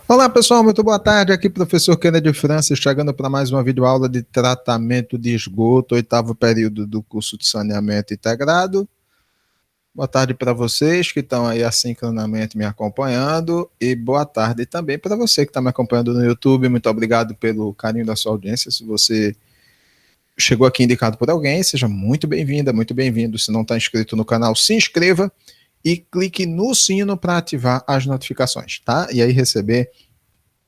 Olá pessoal, muito boa tarde. Aqui professor Kennedy Francis, chegando para mais uma videoaula de tratamento de esgoto, oitavo período do curso de saneamento integrado. Boa tarde para vocês que estão aí assincronamente me acompanhando e boa tarde também para você que está me acompanhando no YouTube. Muito obrigado pelo carinho da sua audiência. Se você chegou aqui indicado por alguém, seja muito bem-vinda, muito bem-vindo. Se não está inscrito no canal, se inscreva e clique no sino para ativar as notificações, tá? E aí receber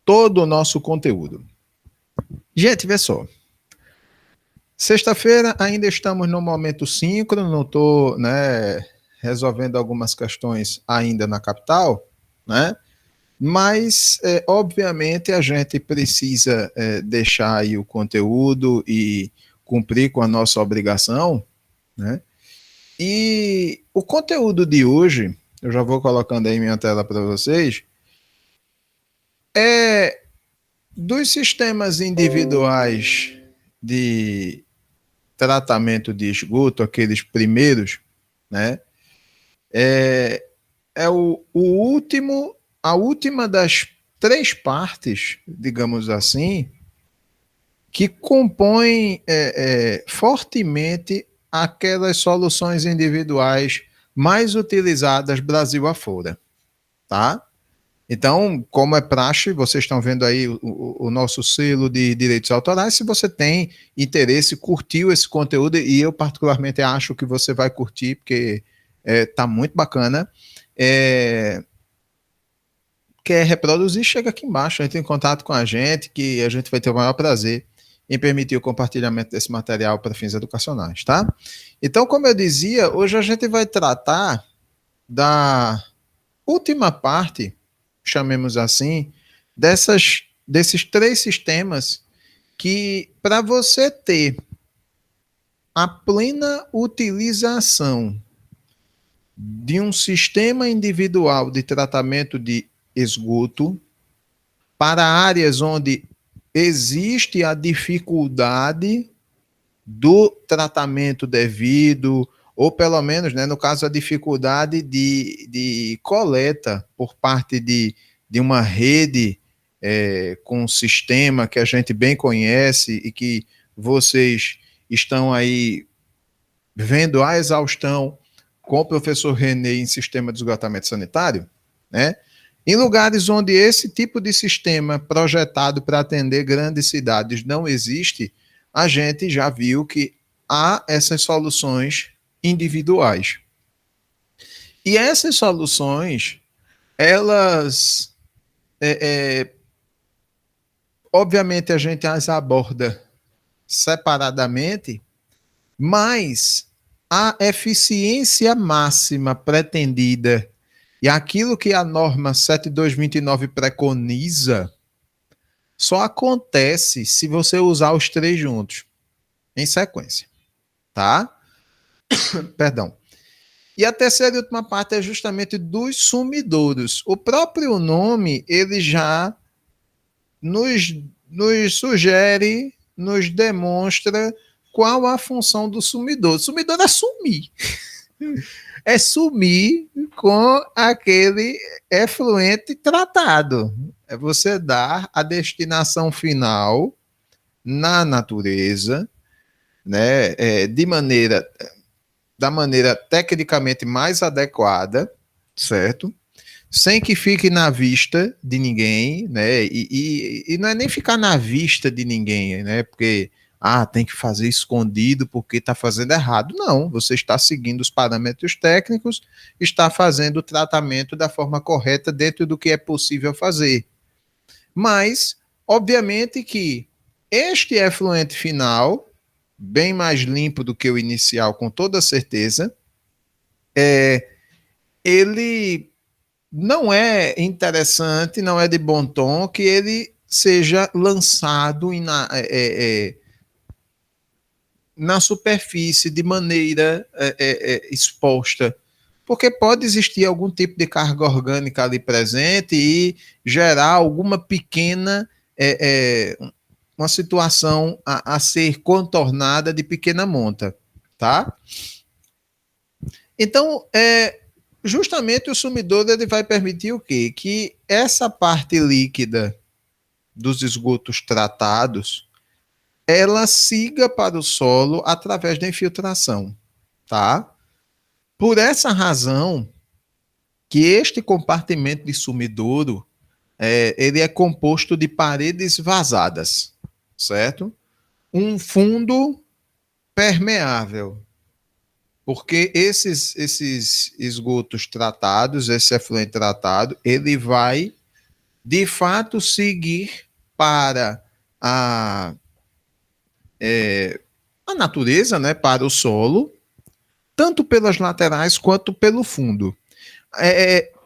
todo o nosso conteúdo. Gente, vê só. Sexta-feira ainda estamos no momento síncrono, não estou resolvendo algumas questões ainda na capital, né? Mas, obviamente, a gente precisa deixar aí o conteúdo e cumprir com a nossa obrigação, né? E o conteúdo de hoje, eu já vou colocando aí minha tela para vocês, é dos sistemas individuais de tratamento de esgoto, aqueles primeiros, né? É o último, a última das três partes, digamos assim, que compõem fortemente aquelas soluções individuais mais utilizadas Brasil afora, tá? Então, como é praxe, vocês estão vendo aí o nosso selo de direitos autorais. Se você tem interesse, curtiu esse conteúdo, e eu particularmente acho que você vai curtir, porque tá muito bacana. Quer reproduzir, chega aqui embaixo, entre em contato com a gente, que a gente vai ter o maior prazer em permitir o compartilhamento desse material para fins educacionais, tá? Então, como eu dizia, hoje a gente vai tratar da última parte, chamemos assim, desses três sistemas que, para você ter a plena utilização de um sistema individual de tratamento de esgoto para áreas onde existe a dificuldade do tratamento devido, ou pelo menos, né, no caso, a dificuldade de coleta por parte de uma rede com um sistema que a gente bem conhece e que vocês estão aí vendo a exaustão com o professor René em sistema de esgotamento sanitário, né? Em lugares onde esse tipo de sistema projetado para atender grandes cidades não existe, a gente já viu que há essas soluções individuais. E essas soluções, elas, obviamente, a gente as aborda separadamente, mas a eficiência máxima pretendida e aquilo que a norma 7229 preconiza só acontece se você usar os três juntos, em sequência, tá? Perdão. E a terceira e última parte é justamente dos sumidouros. O próprio nome, ele já nos, nos sugere, nos demonstra qual a função do sumidor. O sumidor é sumir. É sumir com aquele efluente tratado. É você dar a destinação final na natureza, né, da maneira tecnicamente mais adequada, certo? Sem que fique na vista de ninguém, né? E não é nem ficar na vista de ninguém, né? Porque tem que fazer escondido porque está fazendo errado. Não, você está seguindo os parâmetros técnicos, está fazendo o tratamento da forma correta dentro do que é possível fazer. Mas, obviamente que este efluente final, bem mais limpo do que o inicial, com toda certeza, ele não é interessante, não é de bom tom que ele seja lançado na superfície de maneira exposta, porque pode existir algum tipo de carga orgânica ali presente e gerar alguma pequena uma situação a ser contornada de pequena monta, tá? Então, justamente o sumidouro ele vai permitir o quê? Que essa parte líquida dos esgotos tratados, ela siga para o solo através da infiltração, tá? Por essa razão que este compartimento de sumidouro, ele é composto de paredes vazadas, certo? Um fundo permeável, porque esses esgotos tratados, esse efluente tratado, ele vai, de fato, seguir para a, a natureza, né, para o solo, tanto pelas laterais quanto pelo fundo.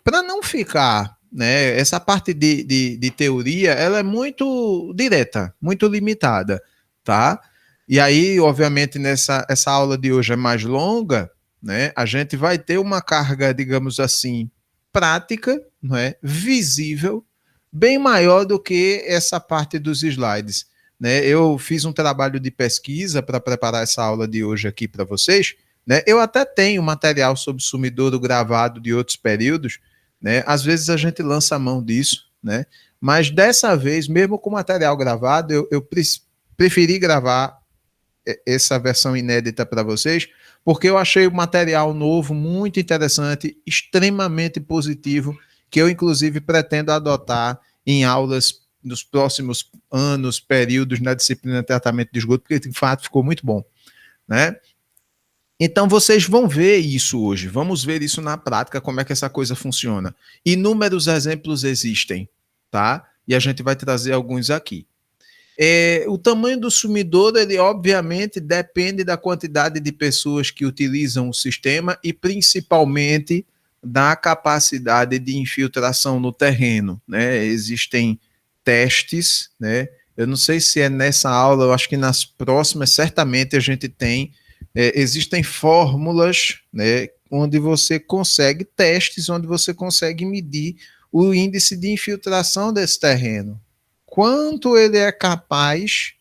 Para não ficar, né, essa parte de teoria, ela é muito direta, muito limitada, tá? E aí, obviamente, essa aula de hoje é mais longa, né? A gente vai ter uma carga, digamos assim, prática, não é, visível, bem maior do que essa parte dos slides, né? Eu fiz um trabalho de pesquisa para preparar essa aula de hoje aqui para vocês, né? Eu até tenho material sobre sumidouro gravado de outros períodos, né? Às vezes a gente lança a mão disso, né? Mas dessa vez, mesmo com material gravado, eu preferi gravar essa versão inédita para vocês, porque eu achei o material novo muito interessante, extremamente positivo, que eu inclusive pretendo adotar em aulas nos próximos anos, períodos na disciplina de tratamento de esgoto, porque de fato ficou muito bom, né? Então vocês vão ver isso hoje, vamos ver isso na prática, como é que essa coisa funciona. Inúmeros exemplos existem, tá? E a gente vai trazer alguns aqui. O tamanho do sumidouro, ele obviamente depende da quantidade de pessoas que utilizam o sistema e principalmente da capacidade de infiltração no terreno, né? Existem testes, né? Eu não sei se é nessa aula, eu acho que nas próximas certamente a gente tem, existem fórmulas, né, onde você consegue, testes onde você consegue medir o índice de infiltração desse terreno, quanto ele é capaz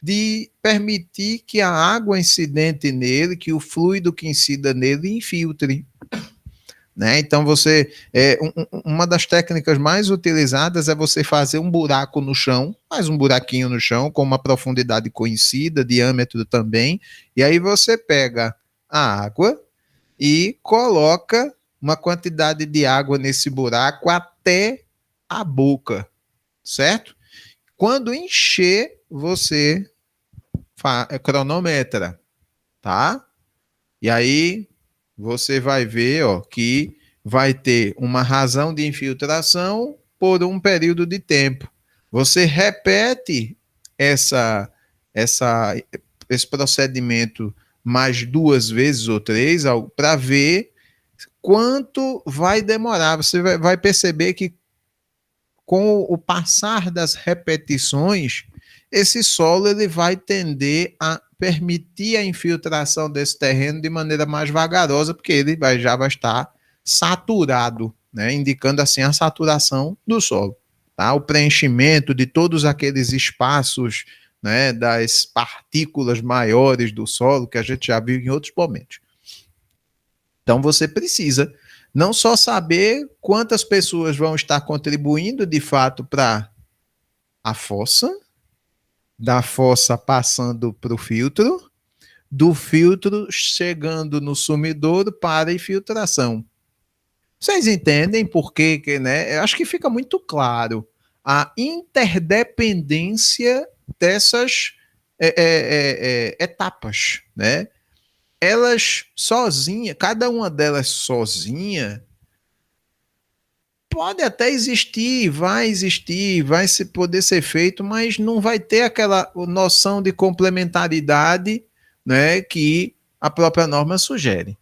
de permitir que a água incidente nele, que o fluido que incida nele infiltre. Né? Então uma das técnicas mais utilizadas é você fazer um buraco no chão, faz um buraquinho no chão com uma profundidade conhecida, diâmetro também, e aí você pega a água e coloca uma quantidade de água nesse buraco até a boca, certo? Quando encher, você cronometra, tá? E aí você vai ver, ó, que vai ter uma razão de infiltração por um período de tempo. Você repete essa, esse procedimento mais 2 vezes ou 3 para ver quanto vai demorar. Você vai perceber que com o passar das repetições, esse solo ele vai tender a permitir a infiltração desse terreno de maneira mais vagarosa, porque ele já vai estar saturado, né, indicando assim a saturação do solo, tá? O preenchimento de todos aqueles espaços, né, das partículas maiores do solo que a gente já viu em outros momentos. Então você precisa não só saber quantas pessoas vão estar contribuindo de fato para a fossa, da fossa passando para o filtro, do filtro chegando no sumidouro para infiltração. Vocês entendem por quê, né? Eu acho que fica muito claro a interdependência dessas etapas, né? Elas sozinha, cada uma delas sozinha, pode até existir, vai se poder ser feito, mas não vai ter aquela noção de complementaridade, né, que a própria norma sugere.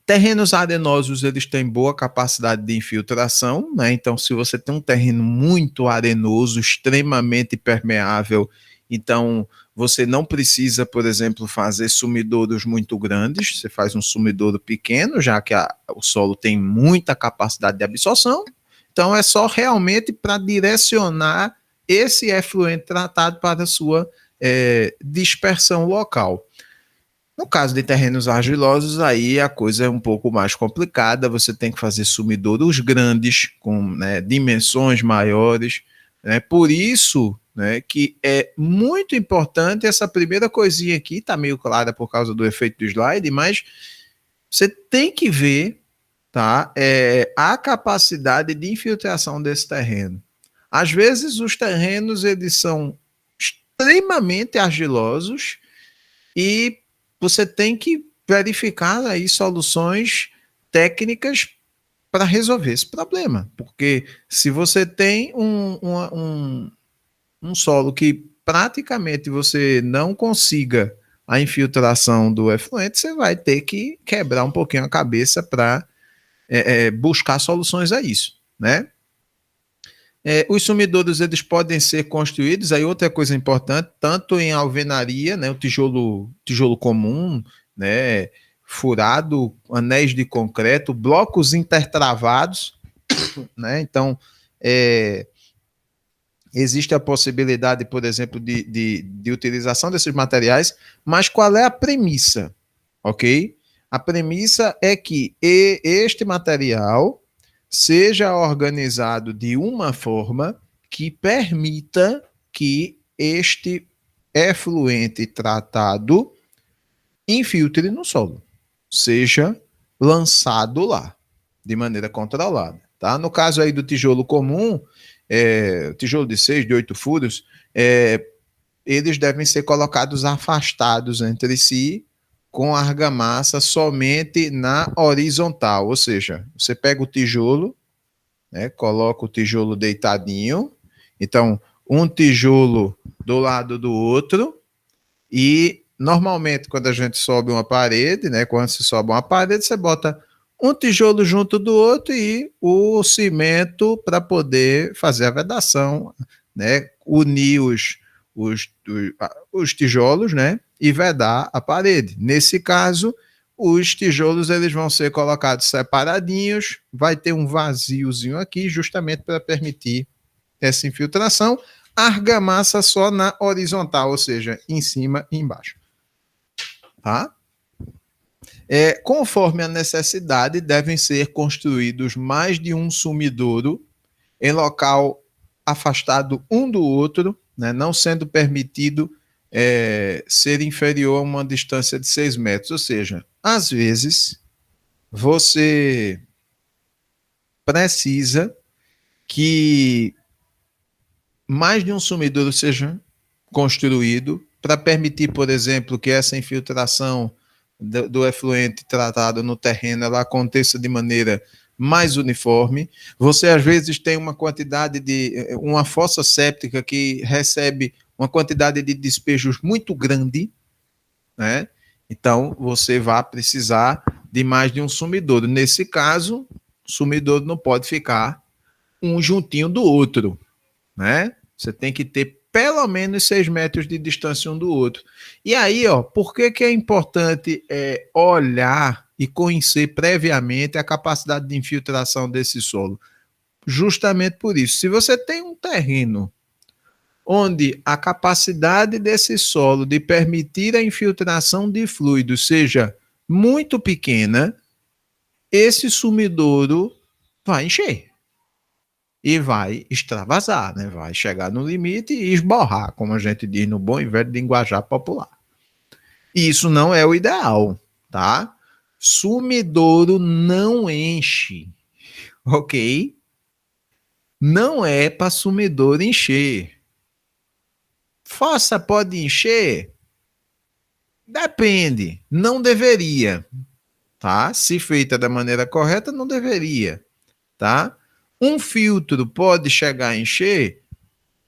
Terrenos arenosos, eles têm boa capacidade de infiltração, né? Então, se você tem um terreno muito arenoso, extremamente permeável, então você não precisa, por exemplo, fazer sumidouros muito grandes, você faz um sumidouro pequeno, já que o solo tem muita capacidade de absorção, então é só realmente para direcionar esse efluente tratado para a sua dispersão local. No caso de terrenos argilosos, aí a coisa é um pouco mais complicada, você tem que fazer sumidouros grandes, com, né, dimensões maiores, né? Por isso, né, que é muito importante essa primeira coisinha aqui, está meio clara por causa do efeito do slide, mas você tem que ver, tá, a capacidade de infiltração desse terreno. Às vezes os terrenos eles são extremamente argilosos e você tem que verificar aí soluções técnicas para resolver esse problema. Porque se você tem um solo que praticamente você não consiga a infiltração do efluente, você vai ter que quebrar um pouquinho a cabeça para buscar soluções a isso, né? Os sumidouros eles podem ser construídos, aí outra coisa importante, tanto em alvenaria, né, o tijolo comum, né, furado, anéis de concreto, blocos intertravados, né, então existe a possibilidade, por exemplo, de utilização desses materiais, mas qual é a premissa, ok? A premissa é que este material seja organizado de uma forma que permita que este efluente tratado infiltre no solo, seja lançado lá, de maneira controlada. Tá? No caso aí do tijolo comum, tijolo de 6, de 8 furos, eles devem ser colocados afastados entre si, com argamassa somente na horizontal, ou seja, você pega o tijolo, né, coloca o tijolo deitadinho, então um tijolo do lado do outro, e normalmente quando a gente sobe uma parede, né, quando se sobe uma parede, você bota um tijolo junto do outro e o cimento para poder fazer a vedação, né, unir os tijolos, né, e vedar a parede. Nesse caso, os tijolos eles vão ser colocados separadinhos, vai ter um vaziozinho aqui, justamente para permitir essa infiltração. Argamassa só na horizontal, ou seja, em cima e embaixo. Tá? Conforme a necessidade, devem ser construídos mais de um sumidouro em local afastado um do outro, né, não sendo permitido ser inferior a uma distância de 6 metros. Ou seja, às vezes, você precisa que mais de um sumidouro seja construído para permitir, por exemplo, que essa infiltração do efluente tratado no terreno ela aconteça de maneira mais uniforme. Você às vezes tem uma quantidade de uma fossa séptica que recebe uma quantidade de despejos muito grande, né? Então você vai precisar de mais de um sumidouro. Nesse caso, o sumidouro não pode ficar um juntinho do outro, né? Você tem que ter pelo menos 6 metros de distância um do outro. E aí, ó, por que é importante olhar e conhecer previamente a capacidade de infiltração desse solo? Justamente por isso. Se você tem um terreno onde a capacidade desse solo de permitir a infiltração de fluidos seja muito pequena, esse sumidouro vai encher e vai extravasar, né? Vai chegar no limite e esborrar, como a gente diz no bom e velho linguajar popular. Isso não é o ideal, tá? Sumidouro não enche, ok? Não é para sumidouro encher. Fossa pode encher? Depende, não deveria, tá? Se feita da maneira correta, não deveria, tá? Um filtro pode chegar a encher?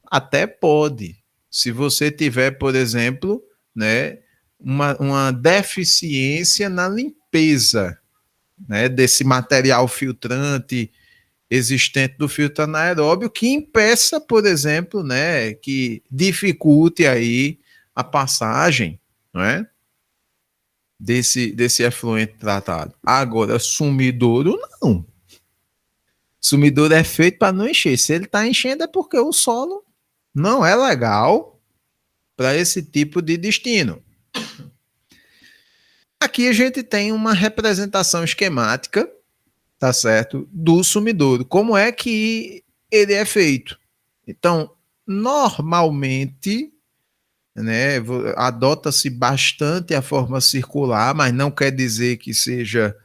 Até pode. Se você tiver, por exemplo, né, uma deficiência na limpeza, né, desse material filtrante existente do filtro anaeróbio que impeça, por exemplo, né, que dificulte aí a passagem, não é? Desse efluente tratado. Agora, sumidouro, não. Sumidouro é feito para não encher. Se ele está enchendo é porque o solo não é legal para esse tipo de destino. Aqui a gente tem uma representação esquemática, tá certo, do sumidouro. Como é que ele é feito? Então, normalmente, né, adota-se bastante a forma circular, mas não quer dizer que seja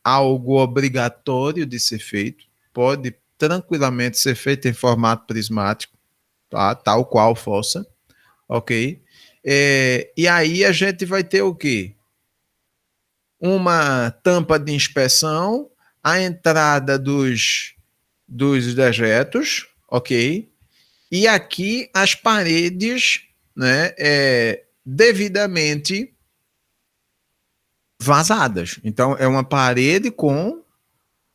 algo obrigatório de ser feito. Pode tranquilamente ser feito em formato prismático, tá? Tal qual fossa, ok? E aí a gente vai ter o quê? Uma tampa de inspeção, a entrada dos dejetos, ok? E aqui as paredes, né, devidamente vazadas. Então, é uma parede com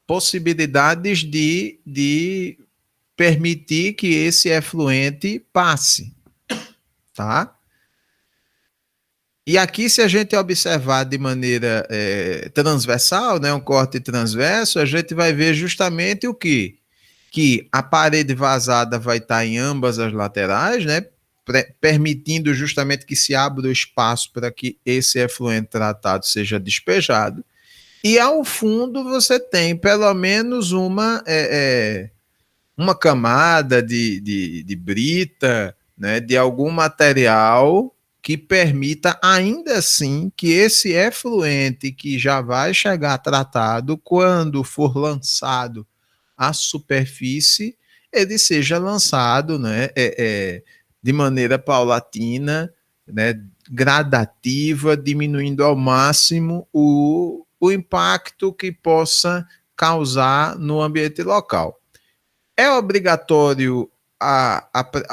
possibilidades de permitir que esse efluente passe, tá? E aqui, se a gente observar de maneira transversal, né, um corte transverso, a gente vai ver justamente o quê? Que a parede vazada vai estar em ambas as laterais, né, permitindo justamente que se abra o espaço para que esse efluente tratado seja despejado. E ao fundo você tem pelo menos uma camada de brita, né, de algum material que permita ainda assim que esse efluente que já vai chegar tratado, quando for lançado à superfície, ele seja lançado, né, de maneira paulatina, né, gradativa, diminuindo ao máximo o impacto que possa causar no ambiente local. É obrigatório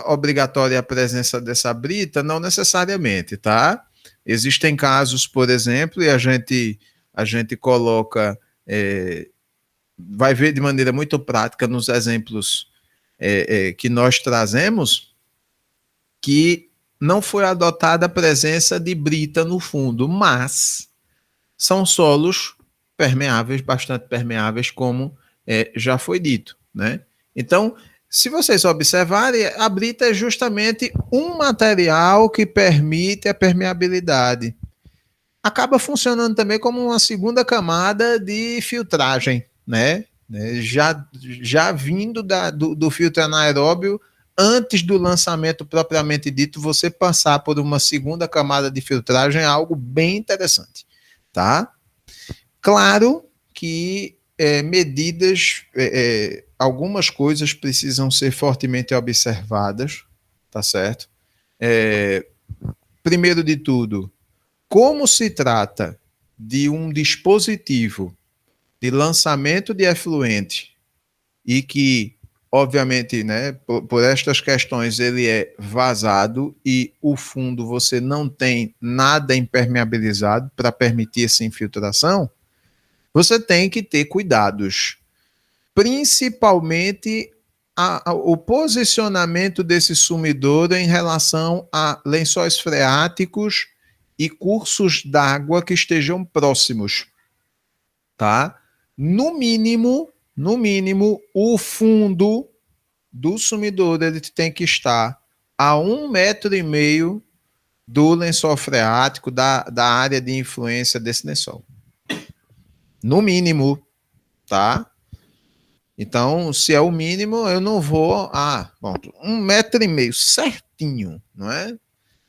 obrigatória a presença dessa brita? Não necessariamente, tá? Existem casos, por exemplo, e a gente coloca, vai ver de maneira muito prática nos exemplos que nós trazemos, que não foi adotada a presença de brita no fundo, mas são solos permeáveis, bastante permeáveis, como já foi dito, né? Então, se vocês observarem, a brita é justamente um material que permite a permeabilidade. Acaba funcionando também como uma segunda camada de filtragem, né? Já vindo do filtro anaeróbio, antes do lançamento propriamente dito, você passar por uma segunda camada de filtragem é algo bem interessante, tá? Claro que medidas, algumas coisas precisam ser fortemente observadas, tá certo? Primeiro de tudo, como se trata de um dispositivo de lançamento de efluente e que, obviamente, né, por estas questões, ele é vazado e o fundo você não tem nada impermeabilizado para permitir essa infiltração, você tem que ter cuidados, principalmente o posicionamento desse sumidouro em relação a lençóis freáticos e cursos d'água que estejam próximos, tá? No mínimo, o fundo do sumidouro ele tem que estar a 1,5 metros do lençol freático, da área de influência desse lençol. No mínimo, tá? Então, se é o mínimo, eu não vou. Bom, 1,5 metros certinho, não é?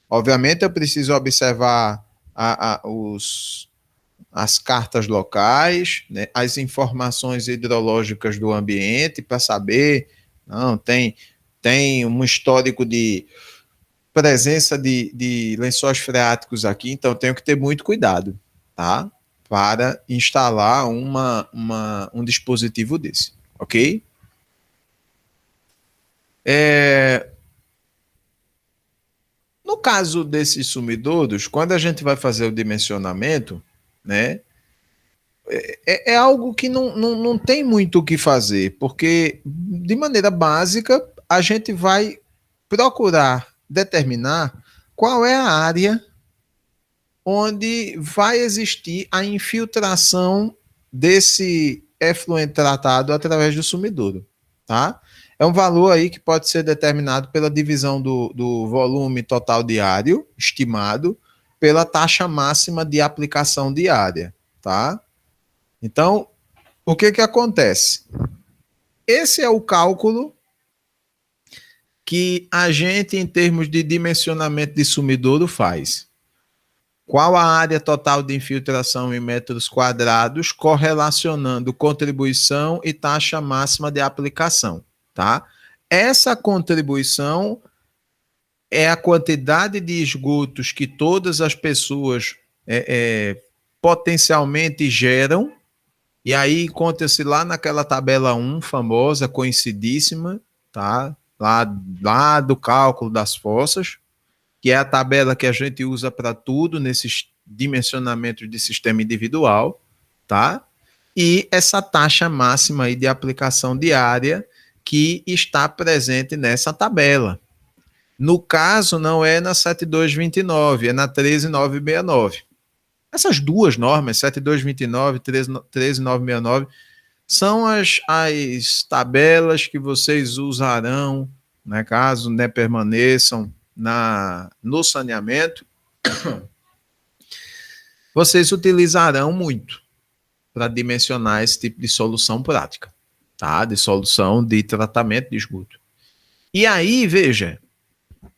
Obviamente, eu preciso observar as cartas locais, né, as informações hidrológicas do ambiente para saber. Não, tem um histórico de presença de lençóis freáticos aqui, então tenho que ter muito cuidado, tá? Para instalar um dispositivo desse, ok? No caso desses sumidouros, quando a gente vai fazer o dimensionamento, né, é algo que não tem muito o que fazer, porque de maneira básica a gente vai procurar determinar qual é a área onde vai existir a infiltração desse efluente tratado através do sumidouro, tá? É um valor aí que pode ser determinado pela divisão do volume total diário estimado pela taxa máxima de aplicação diária, tá? Então, o que que acontece? Esse é o cálculo que a gente, em termos de dimensionamento de sumidouro, faz. Qual a área total de infiltração em metros quadrados, correlacionando contribuição e taxa máxima de aplicação, tá? Essa contribuição é a quantidade de esgotos que todas as pessoas potencialmente geram, e aí encontra-se lá naquela tabela 1 famosa, conhecidíssima, tá? Lá do cálculo das forças, que é a tabela que a gente usa para tudo nesses dimensionamentos de sistema individual, tá? E essa taxa máxima aí de aplicação diária que está presente nessa tabela. No caso, não é na 7229, é na 13969. Essas duas normas, 7229 e 13969, são as tabelas que vocês usarão, né, caso, né, permaneçam no saneamento, vocês utilizarão muito para dimensionar esse tipo de solução prática, tá? De solução de tratamento de esgoto. E aí, veja,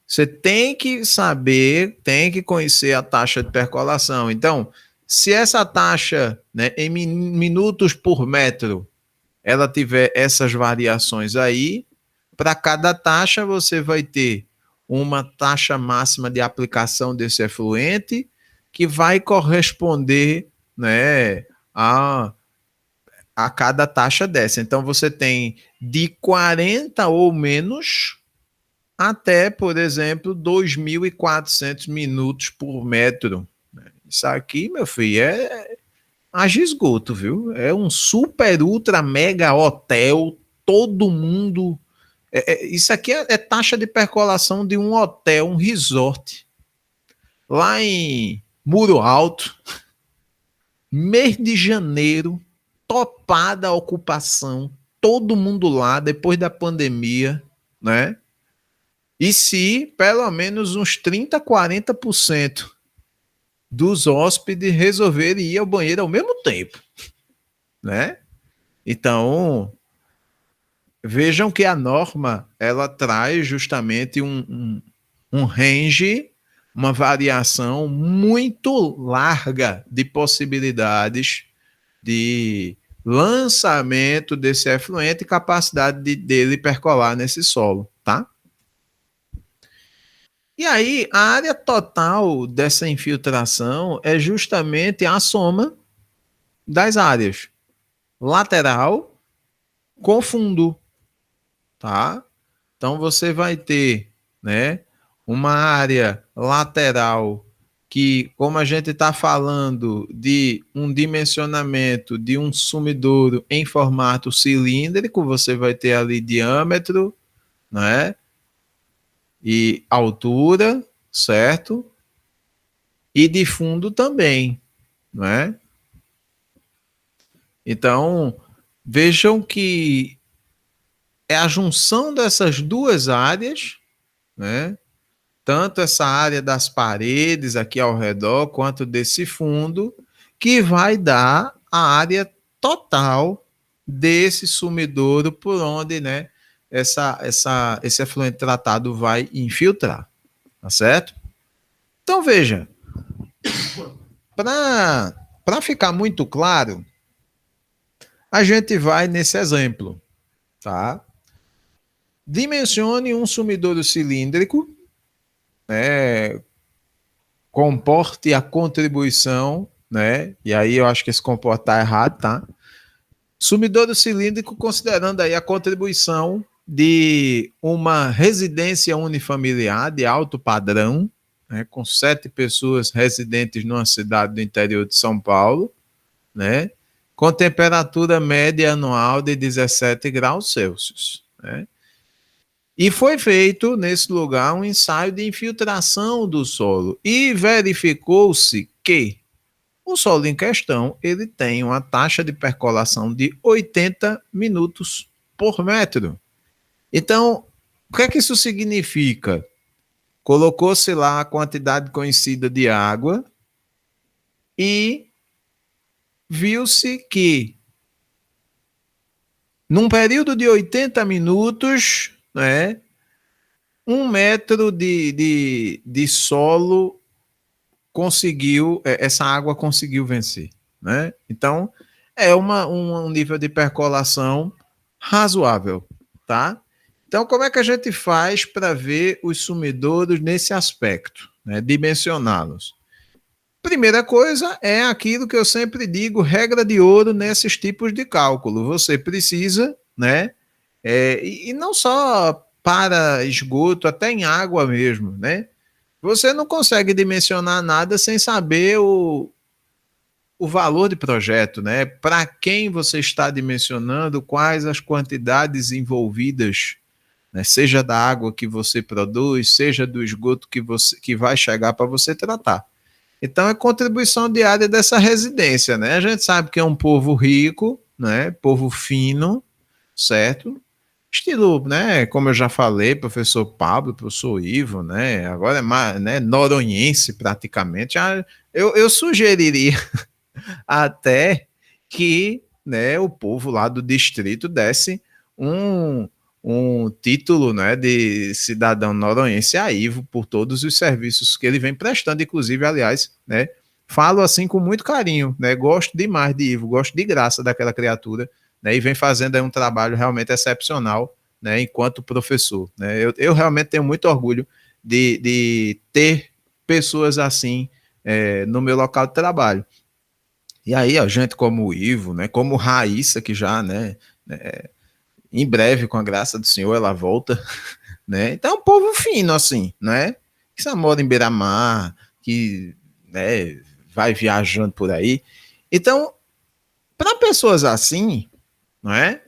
você tem que saber, tem que conhecer a taxa de percolação. Então, se essa taxa, né, em minutos por metro, ela tiver essas variações aí, para cada taxa você vai ter uma taxa máxima de aplicação desse efluente que vai corresponder, né, a cada taxa dessa. Então, você tem de 40 ou menos até, por exemplo, 2.400 minutos por metro. Isso aqui, meu filho, haja esgoto, viu? É um super, ultra, mega hotel, todo mundo... isso aqui é taxa de percolação de um hotel, um resort. Lá em Muro Alto, mês de janeiro, topada a ocupação, todo mundo lá, depois da pandemia, né? E se pelo menos uns 30%, 40% dos hóspedes resolverem ir ao banheiro ao mesmo tempo, né? Então, vejam que a norma, ela traz justamente um range, uma variação muito larga de possibilidades de lançamento desse efluente e capacidade dele percolar nesse solo, tá? E aí, a área total dessa infiltração é justamente a soma das áreas lateral com fundo, tá? Então, você vai ter, né, uma área lateral que, como a gente está falando de um dimensionamento de um sumidouro em formato cilíndrico, você vai ter ali diâmetro, né? E altura, certo? E de fundo também, não é? Então, vejam que é a junção dessas duas áreas, né? Tanto essa área das paredes aqui ao redor, quanto desse fundo, que vai dar a área total desse sumidouro por onde, né, esse efluente tratado vai infiltrar, tá certo? Então, veja, para ficar muito claro, a gente vai nesse exemplo, tá? Dimensione um sumidouro cilíndrico, né, comporte a contribuição, né? E aí eu acho que esse comportar errado, tá? Sumidouro cilíndrico, considerando aí a contribuição de uma residência unifamiliar de alto padrão, né, com 7 pessoas residentes numa cidade do interior de São Paulo, né, com temperatura média anual de 17 graus Celsius. Né? E foi feito nesse lugar um ensaio de infiltração do solo e verificou-se que o solo em questão ele tem uma taxa de percolação de 80 minutos por metro. Então, o que é que isso significa? colocou-se lá a quantidade conhecida de água e viu-se que, num período de 80 minutos, né, 1 metro de solo essa água conseguiu vencer. Né? Então, é um nível de percolação razoável. Tá? Então, como é que a gente faz para ver os sumidouros nesse aspecto, né? Dimensioná-los? Primeira coisa é aquilo que eu sempre digo, regra de ouro nesses tipos de cálculo. Você precisa, né? E não só para esgoto, até em água mesmo, né? Você não consegue dimensionar nada sem saber o valor de projeto, né? Para quem você está dimensionando, quais as quantidades envolvidas, né? Seja da água que você produz, seja do esgoto que vai chegar para você tratar. Então é contribuição diária dessa residência, né? A gente sabe que é um povo rico, né? Povo fino, certo? Estilo, né? Como eu já falei, professor Pablo, professor Ivo, né? Agora é mais, né? Noronhense praticamente. Eu sugeriria até que, né? O povo lá do distrito desse um título, né, de cidadão noronhense a Ivo por todos os serviços que ele vem prestando, inclusive, aliás, né, falo assim com muito carinho, né, gosto demais de Ivo, gosto de graça daquela criatura, né, e vem fazendo aí um trabalho realmente excepcional, né, enquanto professor, né, eu realmente tenho muito orgulho de ter pessoas assim no meu local de trabalho. E aí, a gente como o Ivo, né, como Raíssa, que já, né, em breve, com a graça do Senhor, ela volta, né? Então, é um povo fino, assim, né? Que só mora em beira-mar, que, né, vai viajando por aí. Então, para pessoas assim, não é?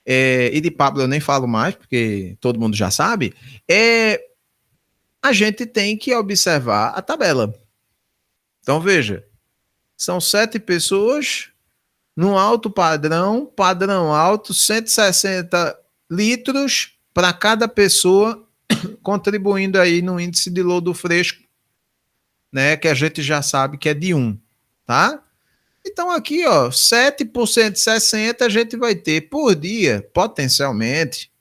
E de Pablo eu nem falo mais, porque todo mundo já sabe, a gente tem que observar a tabela. Então, veja, são 7 pessoas num alto padrão, padrão alto, 160 litros para cada pessoa, contribuindo aí no índice de lodo fresco, né, que a gente já sabe que é de 1, tá? Então aqui, ó, 7 por 160 a gente vai ter por dia, potencialmente,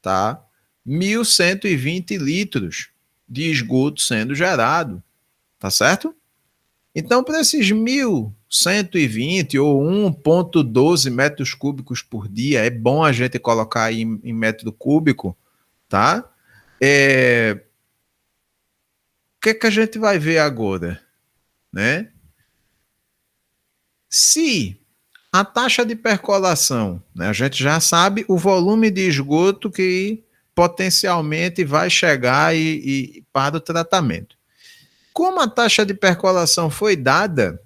tá? 1.120 litros de esgoto sendo gerado, tá certo? Então, para esses 1.120 ou 1,12 metros cúbicos por dia, é bom a gente colocar aí em metro cúbico, tá? O que a gente vai ver agora, né? Se a taxa de percolação, né, a gente já sabe o volume de esgoto que potencialmente vai chegar para o tratamento. Como a taxa de percolação foi dada,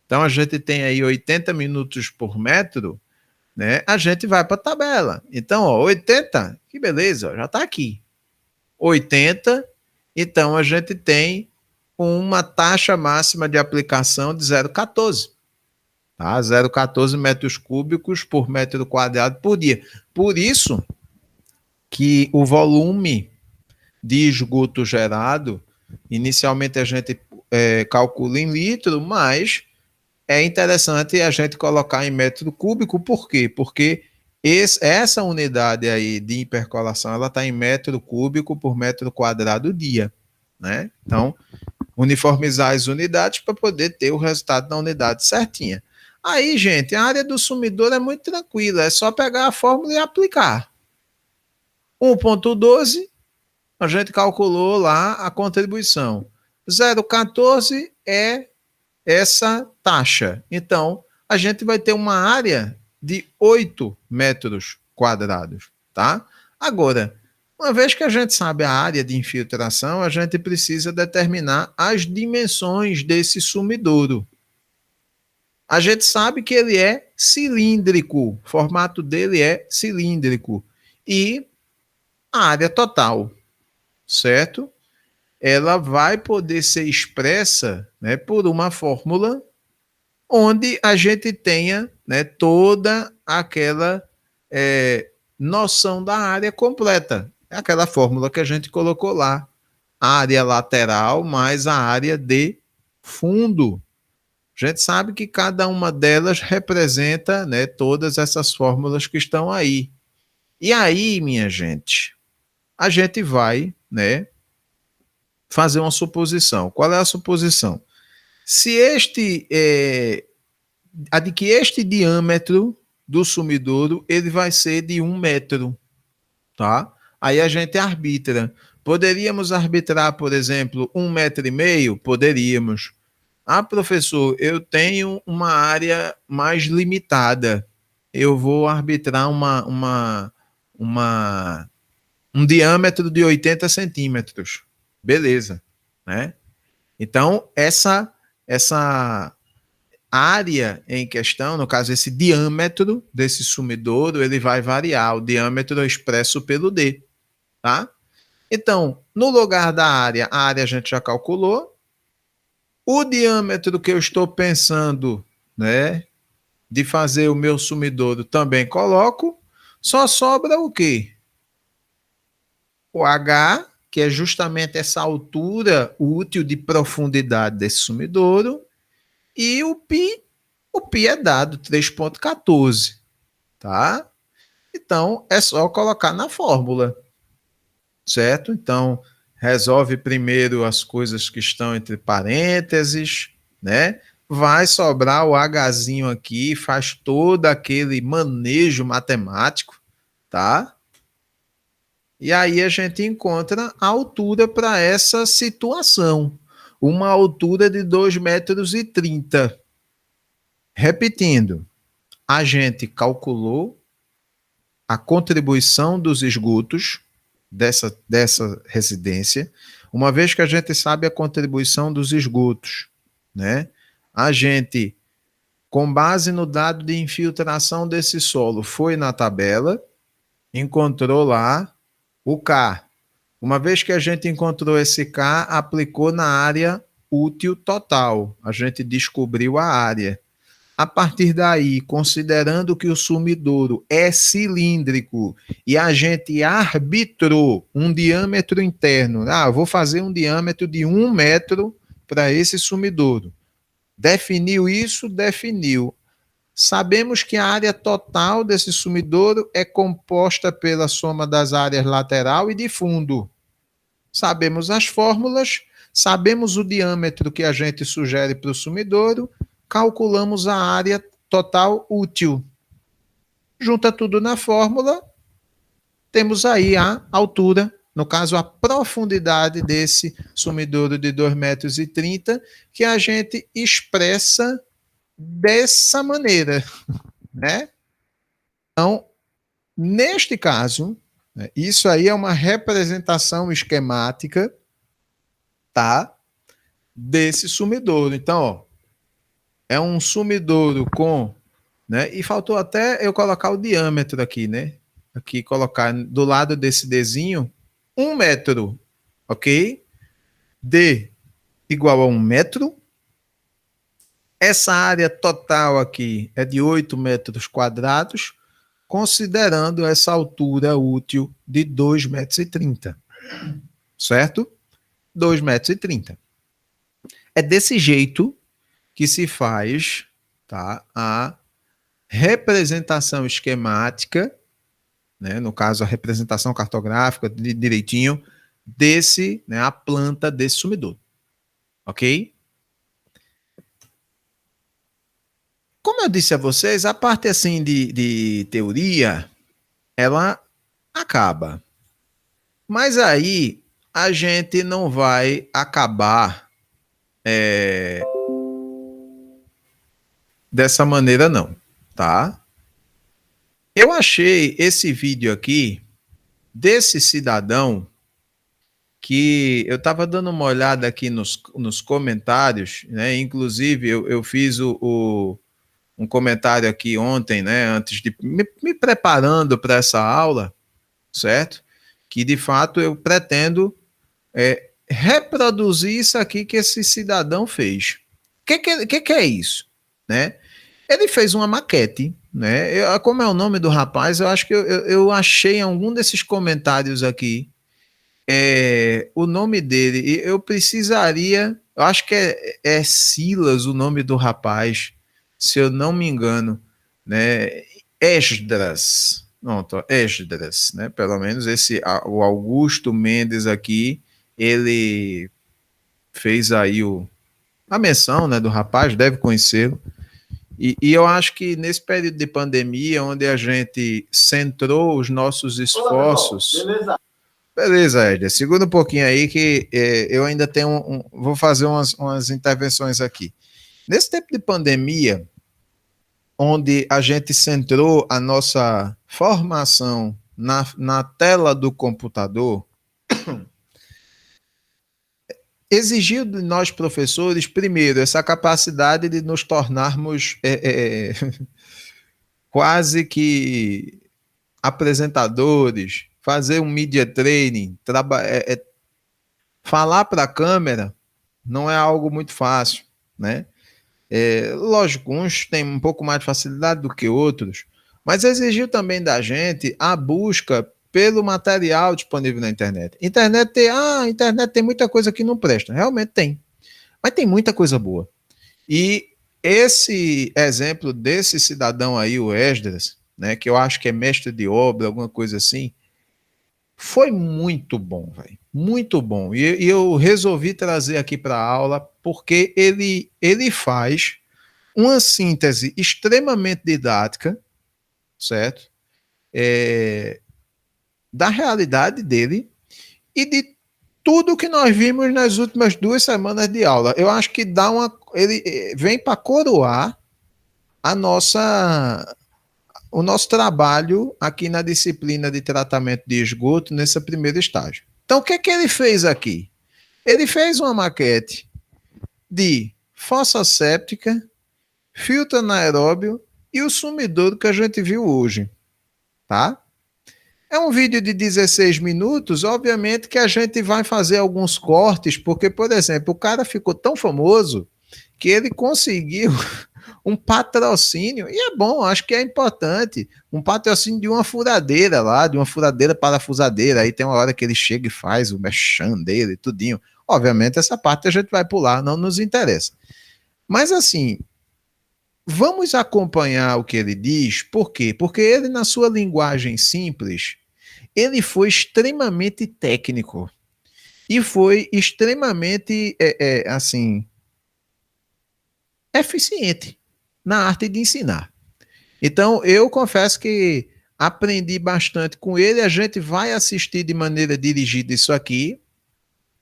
então a gente tem aí 80 minutos por metro, né? A gente vai para a tabela. Então, ó, 80, que beleza, ó, já está aqui. 80, então a gente tem uma taxa máxima de aplicação de 0,14. Tá? 0,14 metros cúbicos por metro quadrado por dia. Por isso que o volume de esgoto gerado, inicialmente a gente calcula em litro, mas é interessante a gente colocar em metro cúbico, por quê? Porque essa unidade aí de hipercolação, ela está em metro cúbico por metro quadrado dia, né? Então, uniformizar as unidades para poder ter o resultado da unidade certinha. Aí, gente, a área do sumidor é muito tranquila, é só pegar a fórmula e aplicar. 1,12, a gente calculou lá a contribuição. 0,14 é essa taxa. Então, a gente vai ter uma área de 8 metros quadrados, tá? Agora, uma vez que a gente sabe a área de infiltração, a gente precisa determinar as dimensões desse sumidouro. A gente sabe que ele é cilíndrico, o formato dele é cilíndrico. E a área total, certo? Ela vai poder ser expressa, né, por uma fórmula onde a gente tenha, né, toda aquela noção da área completa. É aquela fórmula que a gente colocou lá área lateral mais a área de fundo. A gente sabe que cada uma delas representa, né, todas essas fórmulas que estão aí. E aí, minha gente, a gente vai, né, fazer uma suposição. Qual é a suposição? Se de que este diâmetro do sumidouro ele vai ser de 1 metro, tá? Aí a gente arbitra. Poderíamos arbitrar, por exemplo, 1,5 metros? Poderíamos. Ah, professor, eu tenho uma área mais limitada. Eu vou arbitrar um diâmetro de 80 centímetros. Beleza, né? Então, essa área em questão, no caso, esse diâmetro desse sumidouro, ele vai variar. O diâmetro é expresso pelo D, tá? Então, no lugar da área, a área a gente já calculou. O diâmetro que eu estou pensando, né, de fazer o meu sumidouro também coloco. Só sobra o quê? O H, que é justamente essa altura útil de profundidade desse sumidouro, e o π é dado 3,14, tá? Então é só colocar na fórmula, certo? Então resolve primeiro as coisas que estão entre parênteses, né? Vai sobrar o Hzinho aqui, faz todo aquele manejo matemático, tá? E aí a gente encontra a altura para essa situação. Uma altura de 2,30 m. Repetindo, a gente calculou a contribuição dos esgotos dessa residência. Uma vez que a gente sabe a contribuição dos esgotos, né? A gente, com base no dado de infiltração desse solo, foi na tabela, encontrou lá o K. Uma vez que a gente encontrou esse K, aplicou na área útil total. A gente descobriu a área. A partir daí, considerando que o sumidouro é cilíndrico e a gente arbitrou um diâmetro interno, vou fazer um diâmetro de 1 metro para esse sumidouro. Definiu isso? Definiu. Sabemos que a área total desse sumidouro é composta pela soma das áreas lateral e de fundo. Sabemos as fórmulas, sabemos o diâmetro que a gente sugere para o sumidouro, calculamos a área total útil. Junta tudo na fórmula, temos aí a altura, no caso a profundidade desse sumidouro de 2,30 m, que a gente expressa dessa maneira, né? Então, neste caso, isso aí é uma representação esquemática, tá? Desse sumidouro. Então, ó, é um sumidouro com, né? E faltou até eu colocar o diâmetro aqui, né? Aqui colocar do lado desse Dzinho 1 metro, ok? D igual a 1 metro. Essa área total aqui é de 8 metros quadrados, considerando essa altura útil de 2,30 m, certo? 2,30 m. É desse jeito que se faz, tá, a representação esquemática, né, no caso a representação cartográfica direitinho desse, né, a planta desse sumidouro, ok? Como eu disse a vocês, a parte assim de teoria, ela acaba. Mas aí a gente não vai acabar dessa maneira não, tá? Eu achei esse vídeo aqui desse cidadão que eu estava dando uma olhada aqui nos comentários, né? Inclusive eu fiz um comentário aqui ontem, né? Antes de me preparando para essa aula, certo? Que de fato eu pretendo reproduzir isso aqui que esse cidadão fez. O que é isso, né? Ele fez uma maquete, né? Como é o nome do rapaz? Eu acho que eu achei em algum desses comentários aqui O nome dele, eu precisaria, eu acho que é Silas o nome do rapaz, se eu não me engano, né? Esdras, pronto, Esdras, né? Pelo menos o Augusto Mendes aqui, ele fez aí a menção, né, do rapaz, deve conhecê-lo. E eu acho que nesse período de pandemia, onde a gente centrou os nossos esforços. Olá, pessoal. Beleza? Beleza, Éder. Segura um pouquinho aí que eu ainda tenho vou fazer umas intervenções aqui. Nesse tempo de pandemia, onde a gente centrou a nossa formação na tela do computador, exigiu de nós professores, primeiro, essa capacidade de nos tornarmos quase que apresentadores, fazer um media training, falar para a câmera não é algo muito fácil, né? Lógico, uns têm um pouco mais de facilidade do que outros, mas exigiu também da gente a busca pelo material disponível na internet. Internet tem muita coisa que não presta, realmente tem, mas tem muita coisa boa. E esse exemplo desse cidadão aí, o Esdras, né, que eu acho que é mestre de obra, alguma coisa assim, foi muito bom, velho. Muito bom. E eu resolvi trazer aqui para a aula porque ele faz uma síntese extremamente didática, certo? Da realidade dele e de tudo que nós vimos nas últimas 2 semanas de aula. Eu acho que ele vem para coroar o nosso trabalho aqui na disciplina de tratamento de esgoto nesse primeiro estágio. Então, o que é que ele fez aqui? Ele fez uma maquete de fossa séptica, filtro anaeróbio e o sumidouro que a gente viu hoje, tá? É um vídeo de 16 minutos, obviamente que a gente vai fazer alguns cortes, porque, por exemplo, o cara ficou tão famoso que ele conseguiu um patrocínio, e é bom, acho que é importante, um patrocínio de uma furadeira lá, de uma furadeira parafusadeira, aí tem uma hora que ele chega e faz o merchan dele, tudinho. Obviamente essa parte a gente vai pular, não nos interessa. Mas assim, vamos acompanhar o que ele diz, por quê? Porque ele, na sua linguagem simples, ele foi extremamente técnico e foi extremamente, assim, eficiente na arte de ensinar. Então, eu confesso que aprendi bastante com ele. A gente vai assistir de maneira dirigida isso aqui,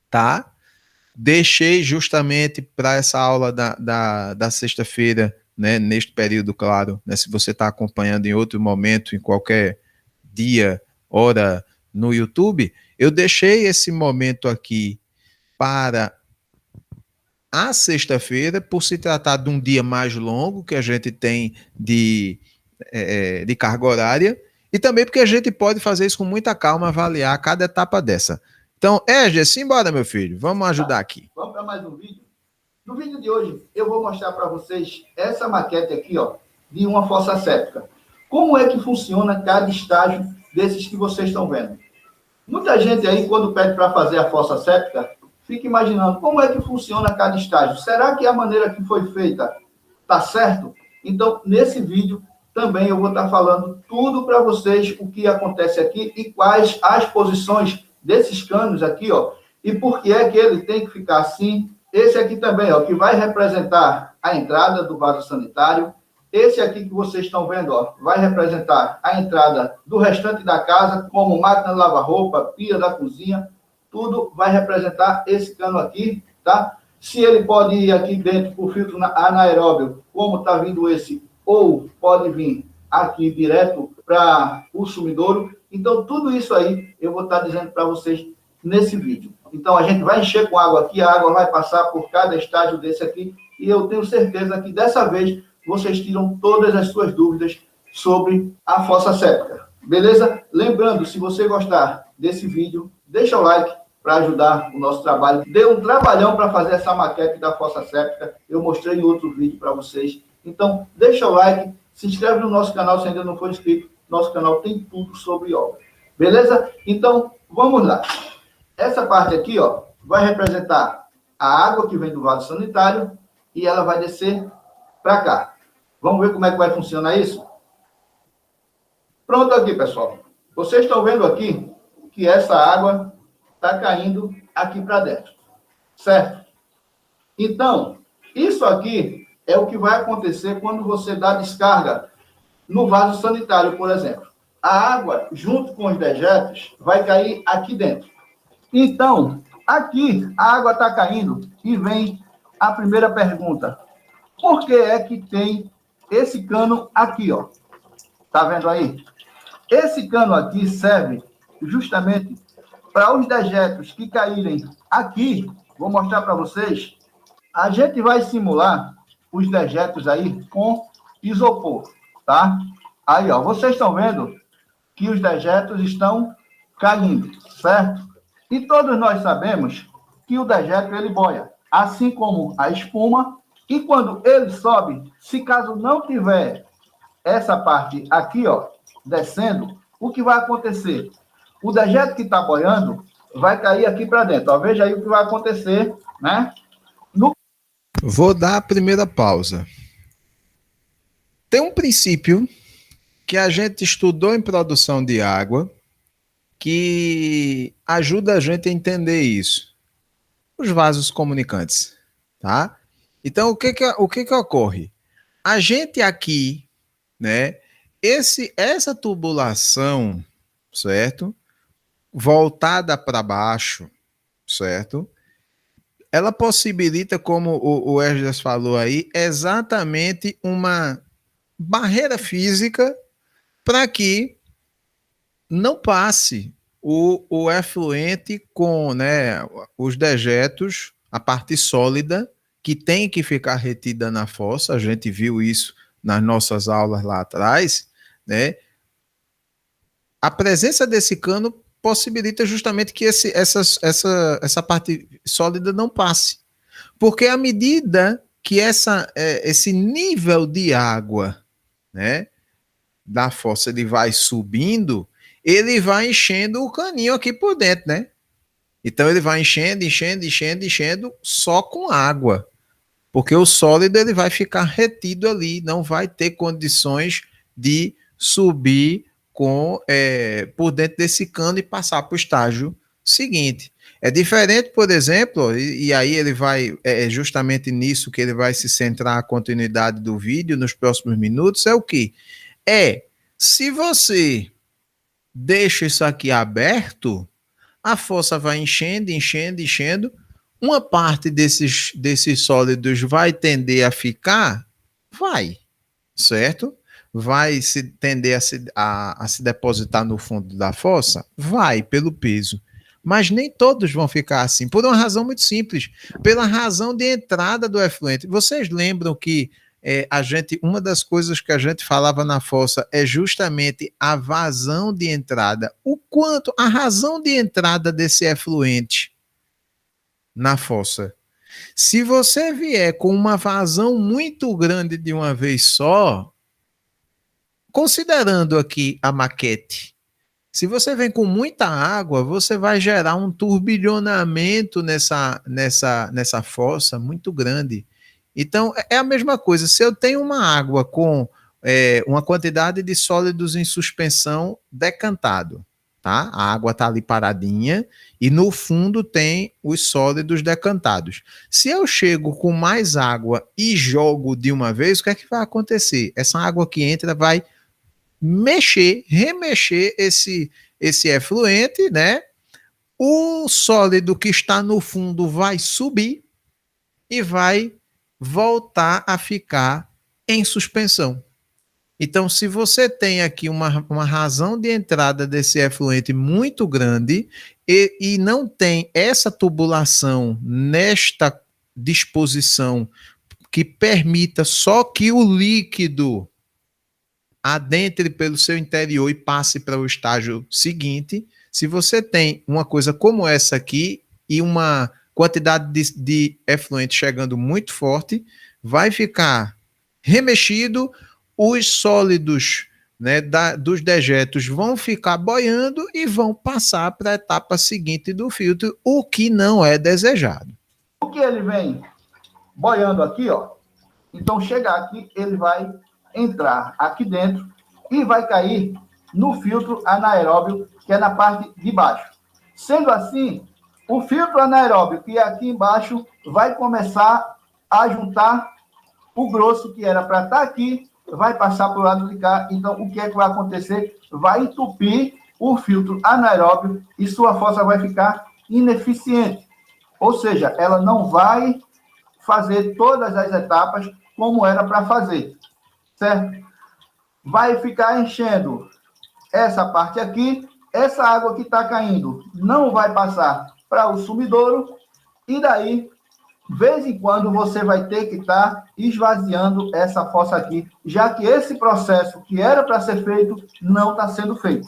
tá? Deixei justamente para essa aula da sexta-feira, né, neste período, claro, né, se você está acompanhando em outro momento, em qualquer dia, hora no YouTube, eu deixei esse momento aqui para a sexta-feira, por se tratar de um dia mais longo que a gente tem de carga horária, e também porque a gente pode fazer isso com muita calma, avaliar cada etapa dessa. Então, Edger, simbora, meu filho, vamos ajudar aqui. Vamos para mais um vídeo. No vídeo de hoje, eu vou mostrar para vocês essa maquete aqui, ó, de uma fossa séptica. Como é que funciona cada estágio desses que vocês estão vendo? Muita gente aí, quando pede para fazer a fossa séptica, fica imaginando como é que funciona cada estágio. Será que a maneira que foi feita está certo? Então, nesse vídeo, também eu vou estar falando tudo para vocês, o que acontece aqui e quais as posições desses canos aqui, ó, e por que é que ele tem que ficar assim. Esse aqui também, ó, que vai representar a entrada do vaso sanitário. Esse aqui que vocês estão vendo, ó, vai representar a entrada do restante da casa, como máquina de lavar roupa, pia da cozinha, tudo vai representar esse cano aqui, tá? Se ele pode ir aqui dentro para o filtro anaeróbio, como está vindo esse, ou pode vir aqui direto para o sumidouro. Então, tudo isso aí eu vou estar dizendo para vocês nesse vídeo. Então, a gente vai encher com água aqui, a água vai passar por cada estágio desse aqui, e eu tenho certeza que dessa vez vocês tiram todas as suas dúvidas sobre a fossa séptica. Beleza? Lembrando, se você gostar desse vídeo, deixa o like para ajudar o nosso trabalho. Deu um trabalhão para fazer essa maquete da fossa séptica. Eu mostrei em outro vídeo para vocês. Então, deixa o like, se inscreve no nosso canal se ainda não for inscrito. Nosso canal tem tudo sobre obra. Beleza? Então, vamos lá. Essa parte aqui, ó, vai representar a água que vem do vaso sanitário e ela vai descer para cá. Vamos ver como é que vai funcionar isso? Pronto aqui, pessoal. Vocês estão vendo aqui que essa água está caindo aqui para dentro, certo? Então, isso aqui é o que vai acontecer quando você dá descarga no vaso sanitário, por exemplo. A água, junto com os dejetos, vai cair aqui dentro. Então, aqui a água está caindo e vem a primeira pergunta. Por que é que tem esse cano aqui, ó? Tá vendo aí? Esse cano aqui serve justamente para os dejetos que caírem aqui. Vou mostrar para vocês. A gente vai simular os dejetos aí com isopor, tá? Aí, ó, vocês estão vendo que os dejetos estão caindo, certo? E todos nós sabemos que o dejeto, ele boia, assim como a espuma, e quando ele sobe, se caso não tiver essa parte aqui, ó, descendo, o que vai acontecer? O dejeto que está boiando vai cair aqui para dentro, ó. Veja aí o que vai acontecer, né? Vou dar a primeira pausa. Tem um princípio que a gente estudou em produção de água que ajuda a gente a entender isso. Os vasos comunicantes, tá? Então, o que ocorre? A gente aqui, né, essa tubulação, certo? Voltada para baixo, certo? Ela possibilita, como o Esdras falou aí, exatamente uma barreira física para que não passe o efluente com, né, os dejetos, a parte sólida, que tem que ficar retida na fossa. A gente viu isso nas nossas aulas lá atrás, né? A presença desse cano possibilita justamente que essa parte sólida não passe. Porque à medida que esse nível de água, né, da fossa ele vai subindo, ele vai enchendo o caninho aqui por dentro, né? Então ele vai enchendo só com água. Porque o sólido ele vai ficar retido ali, não vai ter condições de subir por dentro desse cano e passar para o estágio seguinte. É diferente, por exemplo, e aí ele vai, é justamente nisso que ele vai se centrar a continuidade do vídeo nos próximos minutos, é o que? Se você deixa isso aqui aberto, a fossa vai enchendo, uma parte desses sólidos vai tender a ficar? Vai, certo? Vai se tender a se depositar no fundo da fossa? Vai, pelo peso. Mas nem todos vão ficar assim, por uma razão muito simples, pela razão de entrada do efluente. Vocês lembram que uma das coisas que a gente falava na fossa é justamente a vazão de entrada. A razão de entrada desse efluente na fossa. Se você vier com uma vazão muito grande de uma vez só, considerando aqui a maquete, se você vem com muita água, você vai gerar um turbilhonamento nessa fossa muito grande. Então, é a mesma coisa. Se eu tenho uma água com uma quantidade de sólidos em suspensão decantado, tá? A água está ali paradinha e no fundo tem os sólidos decantados. Se eu chego com mais água e jogo de uma vez, o que é que vai acontecer? Essa água que entra vai remexer esse efluente, né? O sólido que está no fundo vai subir e vai voltar a ficar em suspensão. Então, se você tem aqui uma razão de entrada desse efluente muito grande e não tem essa tubulação nesta disposição que permita só que o líquido adentre pelo seu interior e passe para o estágio seguinte, se você tem uma coisa como essa aqui e uma quantidade de efluente chegando muito forte, vai ficar remexido, os sólidos né, dos dejetos vão ficar boiando e vão passar para a etapa seguinte do filtro, o que não é desejado. O que ele vem boiando aqui, ó, então chegar aqui, ele vai entrar aqui dentro e vai cair no filtro anaeróbio, que é na parte de baixo. Sendo assim, o filtro anaeróbio, que é aqui embaixo, vai começar a juntar o grosso, que era para estar aqui, vai passar para o lado de cá. Então, o que é que vai acontecer? Vai entupir o filtro anaeróbio e sua fossa vai ficar ineficiente. Ou seja, ela não vai fazer todas as etapas como era para fazer, certo? Vai ficar enchendo essa parte aqui, essa água que está caindo não vai passar para o sumidouro, e daí, de vez em quando, você vai ter que estar esvaziando essa fossa aqui, já que esse processo que era para ser feito não está sendo feito.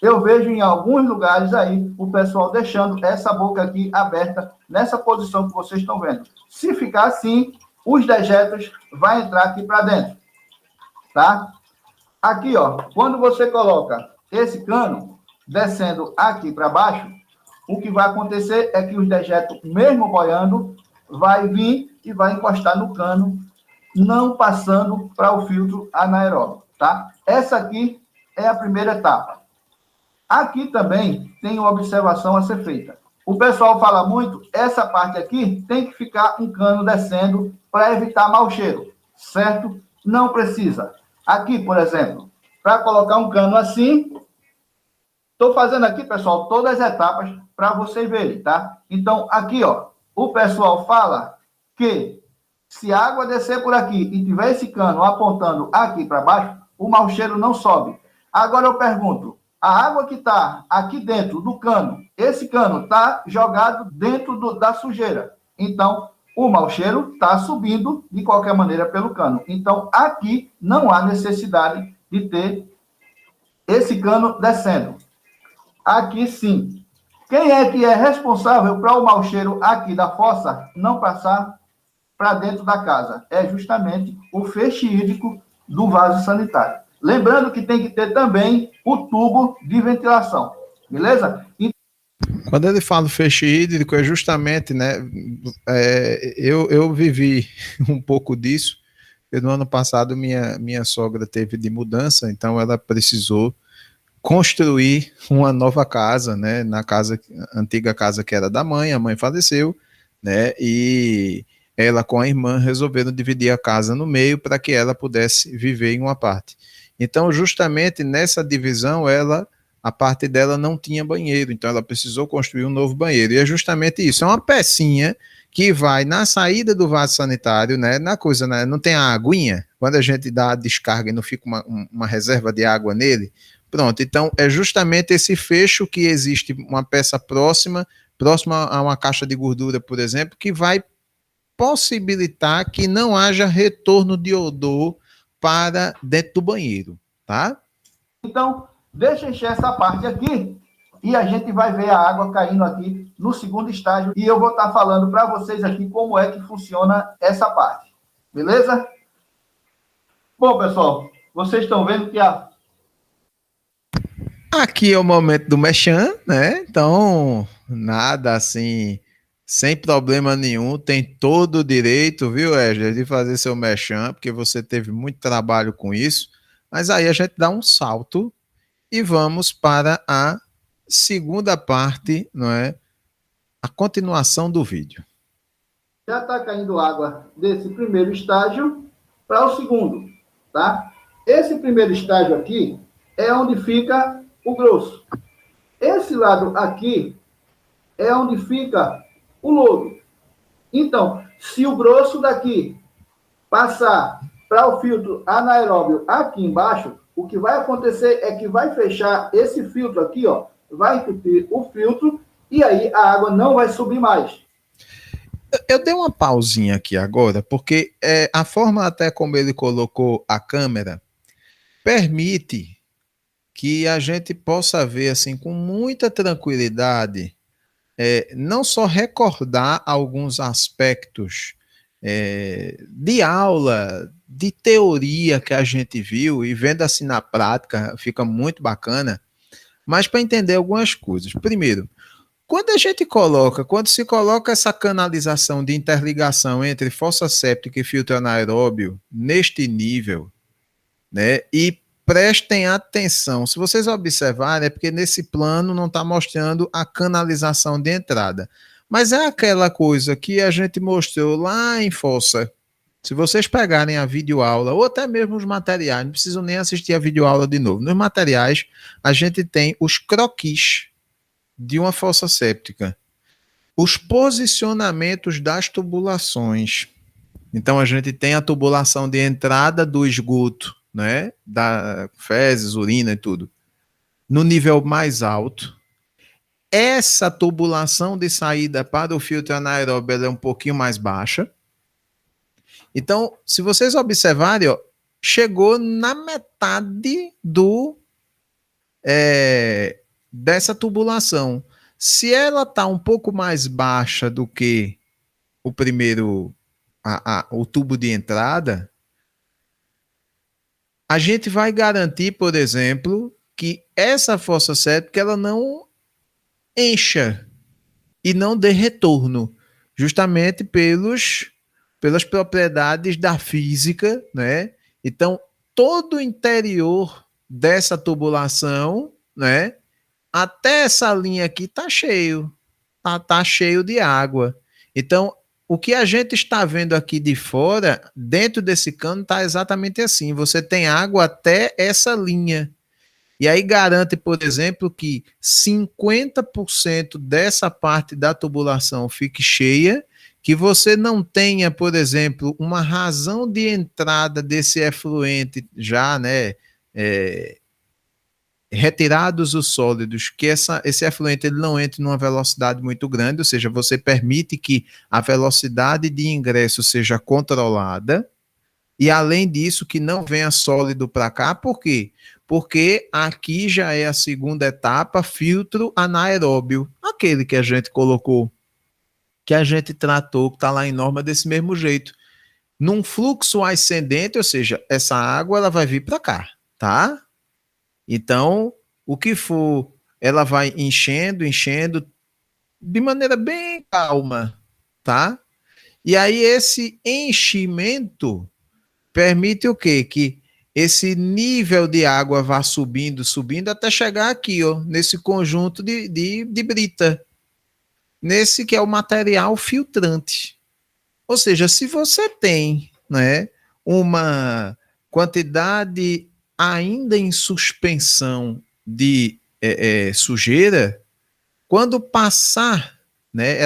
Eu vejo em alguns lugares aí o pessoal deixando essa boca aqui aberta nessa posição que vocês estão vendo. Se ficar assim, os dejetos vão entrar aqui para dentro, tá? Aqui, ó, quando você coloca esse cano descendo aqui para baixo, o que vai acontecer é que os dejetos, mesmo boiando, vai vir e vai encostar no cano, não passando para o filtro anaeróbio, tá? Essa aqui é a primeira etapa. Aqui também tem uma observação a ser feita. O pessoal fala muito, essa parte aqui tem que ficar um cano descendo para evitar mau cheiro, certo? Não precisa. Aqui, por exemplo, para colocar um cano assim, estou fazendo aqui, pessoal, todas as etapas para vocês verem, tá? Então, aqui, ó, o pessoal fala que se a água descer por aqui e tiver esse cano apontando aqui para baixo, o mau cheiro não sobe. Agora eu pergunto, a água que está aqui dentro do cano, esse cano está jogado dentro da sujeira. Então, o mau cheiro está subindo de qualquer maneira pelo cano. Então, aqui não há necessidade de ter esse cano descendo. Aqui sim. Quem é que é responsável para o mau cheiro aqui da fossa não passar para dentro da casa? É justamente o feixe hídrico do vaso sanitário. Lembrando que tem que ter também o tubo de ventilação, beleza? Quando ele fala feixe hídrico, é justamente, né, eu vivi um pouco disso, porque no ano passado minha sogra teve de mudança, então ela precisou construir uma nova casa, né, na casa, antiga casa que era da mãe, a mãe faleceu, né, e ela com a irmã resolveram dividir a casa no meio para que ela pudesse viver em uma parte. Então, justamente nessa divisão, a parte dela não tinha banheiro, então ela precisou construir um novo banheiro. E é justamente isso, é uma pecinha que vai na saída do vaso sanitário, né, na coisa, né, não tem a aguinha, quando a gente dá a descarga e não fica uma reserva de água nele, pronto, então é justamente esse fecho que existe uma peça próxima a uma caixa de gordura, por exemplo, que vai possibilitar que não haja retorno de odor para dentro do banheiro, tá? Então, deixa encher essa parte aqui e a gente vai ver a água caindo aqui no segundo estágio e eu vou estar falando para vocês aqui como é que funciona essa parte, beleza? Bom, pessoal, vocês estão vendo que Aqui é o momento do merchan, né? Então, nada assim, sem problema nenhum, tem todo o direito, viu, Wesley, de fazer seu merchan, porque você teve muito trabalho com isso, mas aí a gente dá um salto e vamos para a segunda parte, não é? A continuação do vídeo. já está caindo água desse primeiro estágio para o segundo, tá? Esse primeiro estágio aqui é onde fica o grosso. Esse lado aqui é onde fica o lodo. Então, se o grosso daqui passar para o filtro anaeróbio aqui embaixo, o que vai acontecer é que vai fechar esse filtro aqui, ó, vai entupir o filtro e aí a água não vai subir mais. Eu dei uma pausinha aqui agora, porque a forma até como ele colocou a câmera permite que a gente possa ver assim com muita tranquilidade, não só recordar alguns aspectos de aula de teoria que a gente viu, e vendo assim na prática, fica muito bacana, mas para entender algumas coisas. Primeiro, quando se coloca essa canalização de interligação entre fossa séptica e filtro anaeróbio neste nível, né? E prestem atenção, se vocês observarem, é porque nesse plano não está mostrando a canalização de entrada. Mas é aquela coisa que a gente mostrou lá em fossa. Se vocês pegarem a videoaula, ou até mesmo os materiais, não precisam nem assistir a videoaula de novo. Nos materiais, a gente tem os croquis de uma fossa séptica, os posicionamentos das tubulações. Então, a gente tem a tubulação de entrada do esgoto, né? Da fezes, urina e tudo, no nível mais alto. Essa tubulação de saída para o filtro anaeróbio é um pouquinho mais baixa. Então, se vocês observarem, ó, chegou na metade dessa tubulação. Se ela está um pouco mais baixa do que o primeiro, o tubo de entrada, a gente vai garantir, por exemplo, que essa fossa séptica ela não encha e não dê retorno, justamente pelas propriedades da física, né? Então, todo o interior dessa tubulação, né? Até essa linha aqui tá cheio, tá cheio de água. Então, o que a gente está vendo aqui de fora, dentro desse cano, está exatamente assim. Você tem água até essa linha. E aí garante, por exemplo, que 50% dessa parte da tubulação fique cheia, que você não tenha, por exemplo, uma razão de entrada desse efluente já, né, retirados os sólidos, que esse efluente ele não entre numa velocidade muito grande, ou seja, você permite que a velocidade de ingresso seja controlada, e além disso, que não venha sólido para cá, por quê? Porque aqui já é a segunda etapa, filtro anaeróbio, aquele que a gente colocou, que a gente tratou, que está lá em norma desse mesmo jeito. Num fluxo ascendente, ou seja, essa água ela vai vir para cá, tá? Então, o que for, ela vai enchendo, enchendo, de maneira bem calma, tá? E aí esse enchimento permite o quê? Que esse nível de água vá subindo, subindo, até chegar aqui, ó, nesse conjunto de brita, nesse que é o material filtrante. Ou seja, se você tem, né, uma quantidade ainda em suspensão de sujeira, quando passar, né,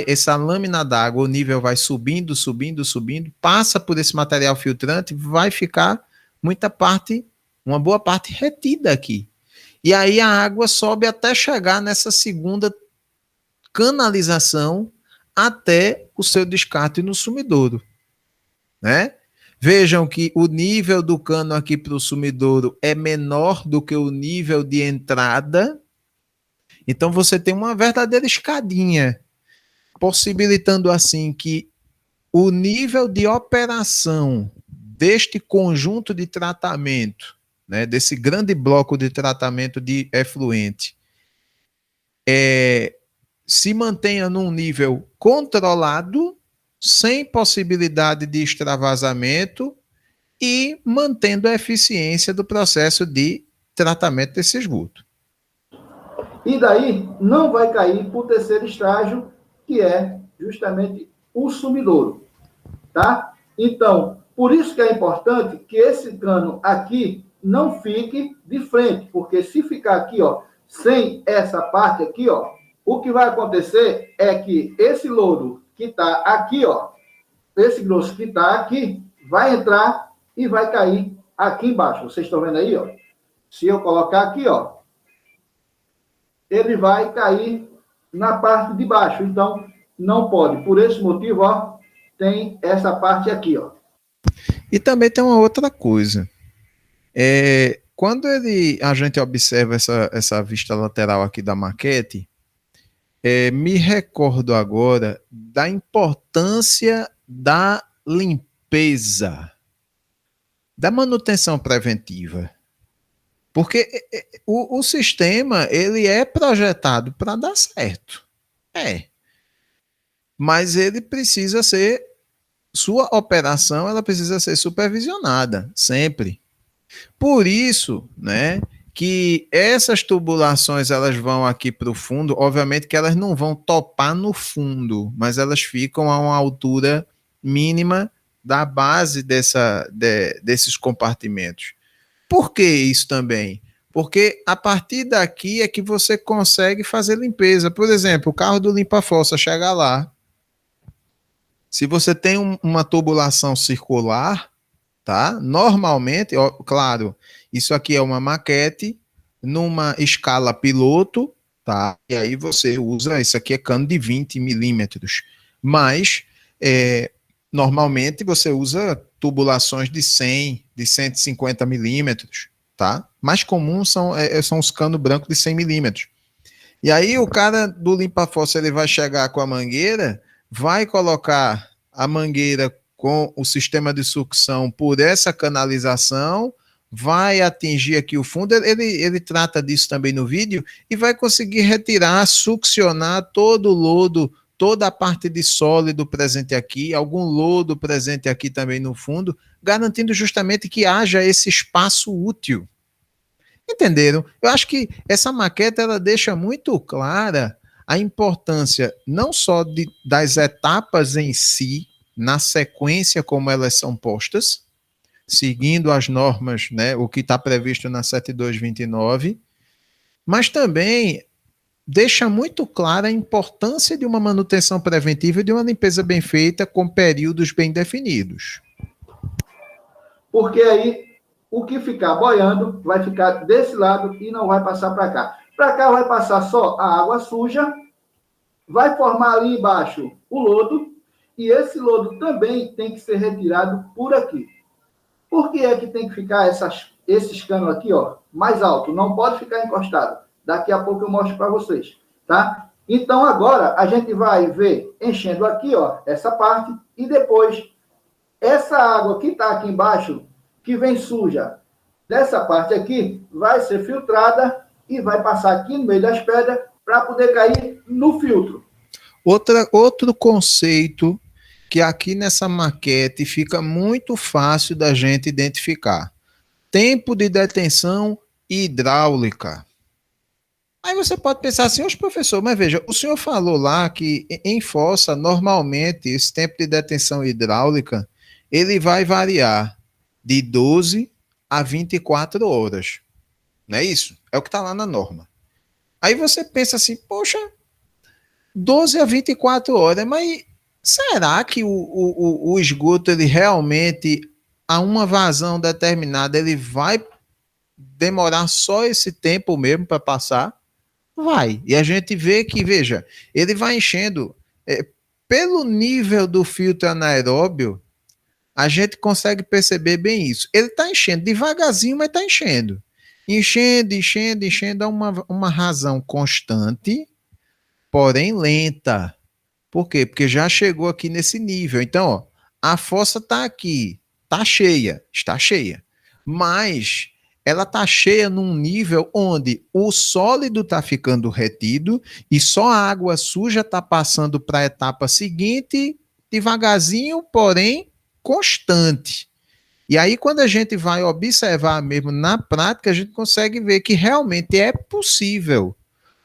essa lâmina d'água, o nível vai subindo, subindo, subindo, passa por esse material filtrante, vai ficar uma boa parte retida aqui. E aí a água sobe até chegar nessa segunda canalização até o seu descarte no sumidouro, né? Vejam que o nível do cano aqui para o sumidouro é menor do que o nível de entrada. Então você tem uma verdadeira escadinha, possibilitando assim que o nível de operação deste conjunto de tratamento, né, desse grande bloco de tratamento de efluente, se mantenha num nível controlado, sem possibilidade de extravasamento e mantendo a eficiência do processo de tratamento desse esgoto. E daí não vai cair para o terceiro estágio, que é justamente o sumidouro, tá? Então, por isso que é importante que esse cano aqui não fique de frente, porque se ficar aqui, ó, sem essa parte aqui, ó, o que vai acontecer é que esse lodo que está aqui, ó, esse grosso que está aqui, vai entrar e vai cair aqui embaixo. Vocês estão vendo aí, ó? Se eu colocar aqui, ó, ele vai cair na parte de baixo. Então, não pode. Por esse motivo, ó, tem essa parte aqui, ó. E também tem uma outra coisa. Quando a gente observa essa vista lateral aqui da maquete, me recordo agora da importância da limpeza. da manutenção preventiva. Porque o sistema, ele é projetado para dar certo. Mas ele precisa ser, sua operação, ela precisa ser supervisionada, sempre. Por isso, né, que essas tubulações, elas vão aqui para o fundo, obviamente que elas não vão topar no fundo, mas elas ficam a uma altura mínima da base desses compartimentos. Por que isso também? Porque a partir daqui é que você consegue fazer limpeza. Por exemplo, o carro do limpa-fossa chega lá. Se você tem uma tubulação circular, tá? Normalmente, ó, claro, isso aqui é uma maquete numa escala piloto, tá? E aí você usa, isso aqui é cano de 20 milímetros. Mas, normalmente você usa tubulações de 100, de 150 milímetros, tá? Mais comum são os canos brancos de 100 milímetros. E aí o cara do limpa-fossa, ele vai chegar com a mangueira, vai colocar a mangueira com o sistema de sucção por essa canalização, vai atingir aqui o fundo, ele trata disso também no vídeo, e vai conseguir retirar, succionar todo o lodo, toda a parte de sólido presente aqui, algum lodo presente aqui também no fundo, garantindo justamente que haja esse espaço útil. Entenderam? Eu acho que essa maquete, ela deixa muito clara a importância não só das etapas em si, na sequência como elas são postas, seguindo as normas, né, o que está previsto na 7229, mas também deixa muito clara a importância de uma manutenção preventiva e de uma limpeza bem feita com períodos bem definidos. Porque aí o que ficar boiando vai ficar desse lado e não vai passar para cá. Para cá vai passar só a água suja, vai formar ali embaixo o lodo, e esse lodo também tem que ser retirado por aqui. Por que é que tem que ficar esses canos aqui, ó, mais alto? Não pode ficar encostado. Daqui a pouco eu mostro para vocês, tá? Então, agora, a gente vai ver enchendo aqui, ó, essa parte, e depois, essa água que está aqui embaixo, que vem suja, dessa parte aqui, vai ser filtrada e vai passar aqui no meio das pedras para poder cair no filtro. Outro conceito que aqui nessa maquete fica muito fácil da gente identificar. Tempo de detenção hidráulica. Aí você pode pensar assim, hoje professor, mas veja, o senhor falou lá que em fossa, normalmente, esse tempo de detenção hidráulica, ele vai variar de 12 a 24 horas. Não é isso? É o que está lá na norma. Aí você pensa assim, poxa, 12 a 24 horas, mas será que o esgoto, ele realmente, a uma vazão determinada, ele vai demorar só esse tempo mesmo para passar? Vai. E a gente vê que, veja, ele vai enchendo, pelo nível do filtro anaeróbio, a gente consegue perceber bem isso. Ele está enchendo devagarzinho, mas está enchendo. Enchendo a uma razão constante, porém lenta. Por quê? Porque já chegou aqui nesse nível. Então, ó, a fossa está aqui, está cheia. Mas ela está cheia num nível onde o sólido está ficando retido e só a água suja está passando para a etapa seguinte, devagarzinho, porém constante. E aí, quando a gente vai observar mesmo na prática, a gente consegue ver que realmente é possível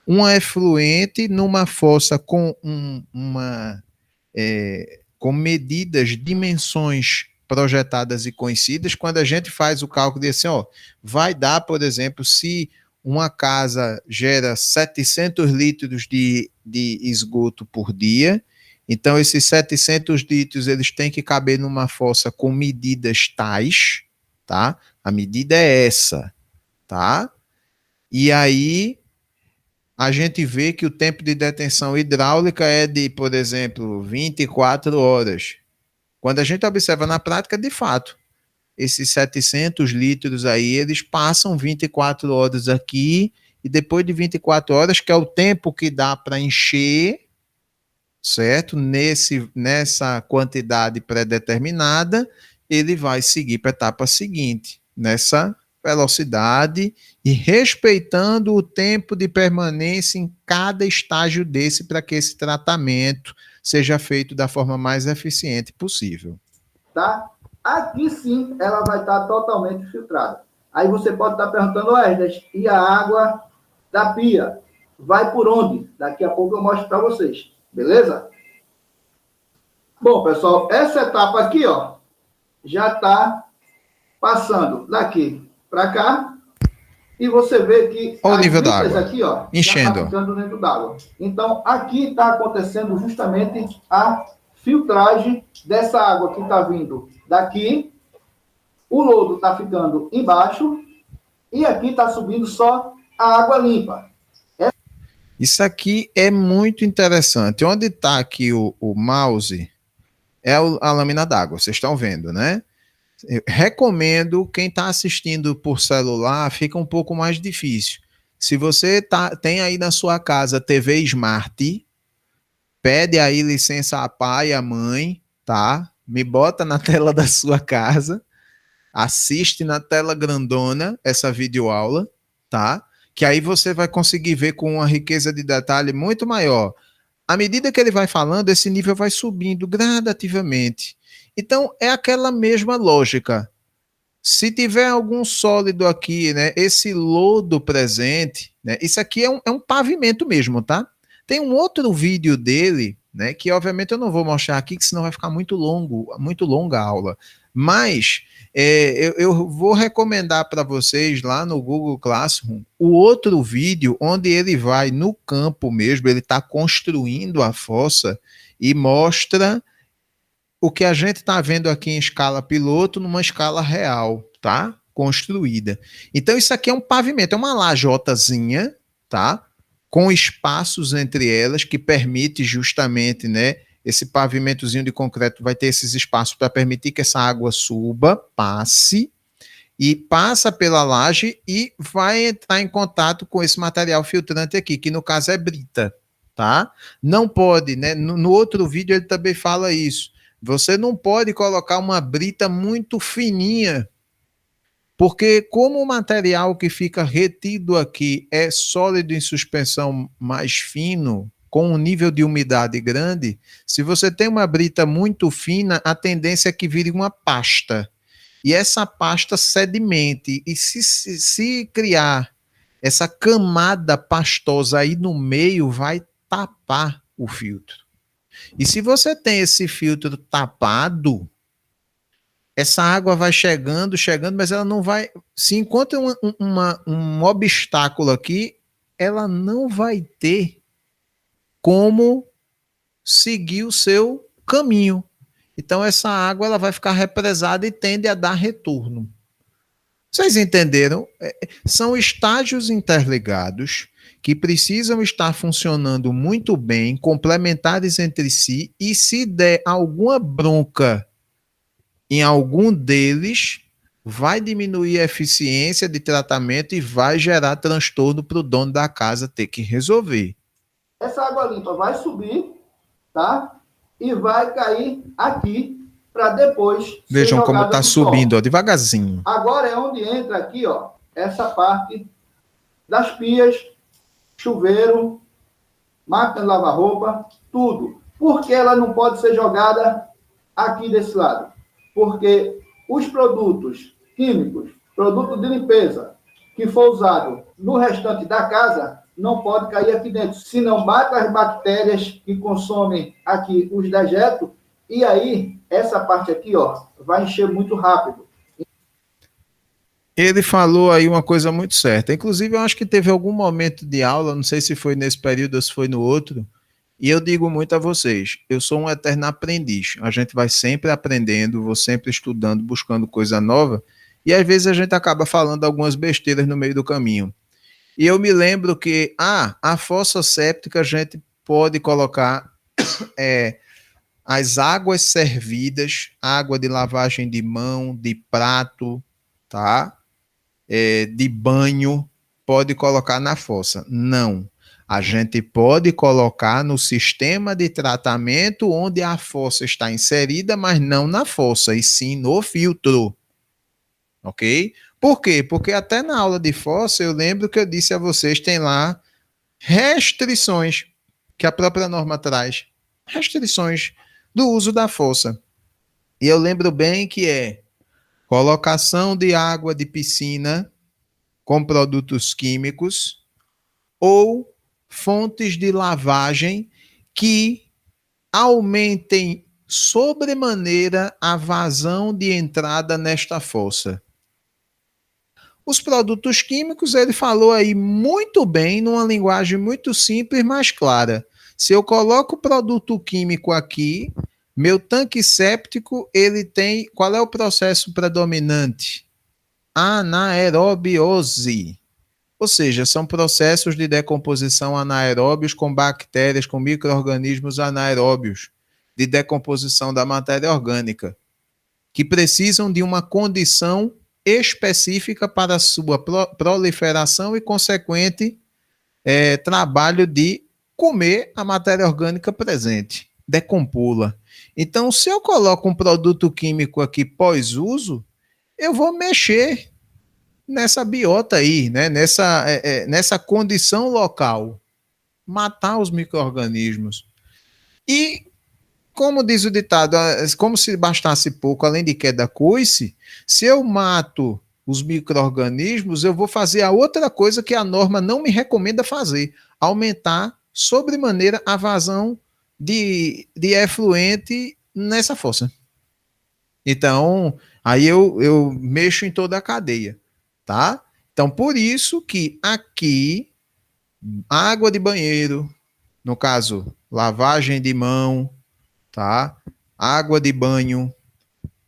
um efluente numa fossa com com medidas, dimensões projetadas e conhecidas, quando a gente faz o cálculo de assim, ó, vai dar, por exemplo, se uma casa gera 700 litros de esgoto por dia, então esses 700 litros eles têm que caber numa fossa com medidas tais, tá? A medida é essa, tá? E aí a gente vê que o tempo de detenção hidráulica é de, por exemplo, 24 horas. Quando a gente observa na prática, de fato, esses 700 litros aí, eles passam 24 horas aqui, e depois de 24 horas, que é o tempo que dá para encher, certo? Nessa quantidade pré-determinada, ele vai seguir para a etapa seguinte, nessa velocidade e respeitando o tempo de permanência em cada estágio desse para que esse tratamento seja feito da forma mais eficiente possível. Tá? Aqui sim, ela vai estar totalmente filtrada. Aí você pode estar perguntando, Wesley, e a água da pia? Vai por onde? Daqui a pouco eu mostro para vocês. Beleza? Bom, pessoal, essa etapa aqui, ó, já está passando daqui para cá. E você vê que o nível da britas água aqui, ó, enchendo, já está ficando dentro d'água. Então, aqui está acontecendo justamente a filtragem dessa água que está vindo daqui. O lodo está ficando embaixo. E aqui está subindo só a água limpa. Isso aqui é muito interessante. Onde está aqui o mouse é a lâmina d'água, vocês estão vendo, né? Eu recomendo, quem está assistindo por celular, fica um pouco mais difícil. Se você tem aí na sua casa TV Smart, pede aí licença a pai e a mãe, tá? Me bota na tela da sua casa, assiste na tela grandona essa videoaula, tá? Que aí você vai conseguir ver com uma riqueza de detalhe muito maior. À medida que ele vai falando, esse nível vai subindo gradativamente. Então, é aquela mesma lógica. Se tiver algum sólido aqui, né, esse lodo presente, né, isso aqui é um pavimento mesmo, tá? Tem um outro vídeo dele, né, que obviamente eu não vou mostrar aqui, que senão vai ficar muito longa a aula. Mas eu vou recomendar para vocês lá no Google Classroom o outro vídeo onde ele vai no campo mesmo, ele está construindo a fossa e mostra o que a gente está vendo aqui em escala piloto numa escala real, tá? Construída. Então isso aqui é um pavimento, é uma lajotazinha, tá? Com espaços entre elas que permite justamente, né? Esse pavimentozinho de concreto vai ter esses espaços para permitir que essa água suba, passe e passa pela laje e vai entrar em contato com esse material filtrante aqui, que no caso é brita, tá? Não pode, né? No outro vídeo ele também fala isso. Você não pode colocar uma brita muito fininha, porque como o material que fica retido aqui é sólido em suspensão mais fino, com um nível de umidade grande, se você tem uma brita muito fina, a tendência é que vire uma pasta. E essa pasta sedimente. E se criar essa camada pastosa aí no meio, vai tapar o filtro. E se você tem esse filtro tapado, essa água vai chegando, mas ela não vai. Se encontra um obstáculo aqui, ela não vai ter como seguir o seu caminho. Então, essa água ela vai ficar represada e tende a dar retorno. Vocês entenderam? São estágios interligados que precisam estar funcionando muito bem, complementares entre si, e se der alguma bronca em algum deles, vai diminuir a eficiência de tratamento e vai gerar transtorno para o dono da casa ter que resolver. Essa água limpa vai subir, tá? E vai cair aqui para depois Vejam como está subindo, ó, devagarzinho. Agora é onde entra aqui, ó, essa parte das pias, chuveiro, máquina de lavar roupa, tudo. Por que ela não pode ser jogada aqui desse lado? Porque os produtos químicos, produto de limpeza, que for usado no restante da casa, não pode cair aqui dentro. Senão mata as bactérias que consomem aqui os dejetos, e aí essa parte aqui, ó, vai encher muito rápido. Ele falou aí uma coisa muito certa. Inclusive, eu acho que teve algum momento de aula, não sei se foi nesse período ou se foi no outro, e eu digo muito a vocês, eu sou um eterno aprendiz. A gente vai sempre aprendendo, vou sempre estudando, buscando coisa nova, e às vezes a gente acaba falando algumas besteiras no meio do caminho. E eu me lembro que, a fossa séptica a gente pode colocar as águas servidas, água de lavagem de mão, de prato, tá? De banho, pode colocar na fossa. Não. A gente pode colocar no sistema de tratamento onde a fossa está inserida, mas não na fossa, e sim no filtro. Ok? Por quê? Porque até na aula de fossa, eu lembro que eu disse a vocês, tem lá restrições que a própria norma traz. Restrições do uso da fossa. E eu lembro bem que é colocação de água de piscina com produtos químicos ou fontes de lavagem que aumentem sobremaneira a vazão de entrada nesta fossa. Os produtos químicos, ele falou aí muito bem, numa linguagem muito simples, mas clara. Se eu coloco o produto químico aqui, meu tanque séptico, ele tem... Qual é o processo predominante? Anaerobiose. Ou seja, são processos de decomposição anaeróbios com bactérias, com micro-organismos anaeróbios, de decomposição da matéria orgânica, que precisam de uma condição específica para a sua proliferação e consequente trabalho de comer a matéria orgânica presente, decompô-la. Então, se eu coloco um produto químico aqui pós-uso, eu vou mexer nessa biota aí, né? Nessa condição local, matar os micro-organismos. E como diz o ditado, como se bastasse pouco, além de queda coice, se eu mato os micro-organismos, eu vou fazer a outra coisa que a norma não me recomenda fazer, aumentar sobremaneira a vazão de efluente nessa fossa. Então, aí eu mexo em toda a cadeia, tá? Então, por isso que aqui, água de banheiro, no caso, lavagem de mão, tá? Água de banho,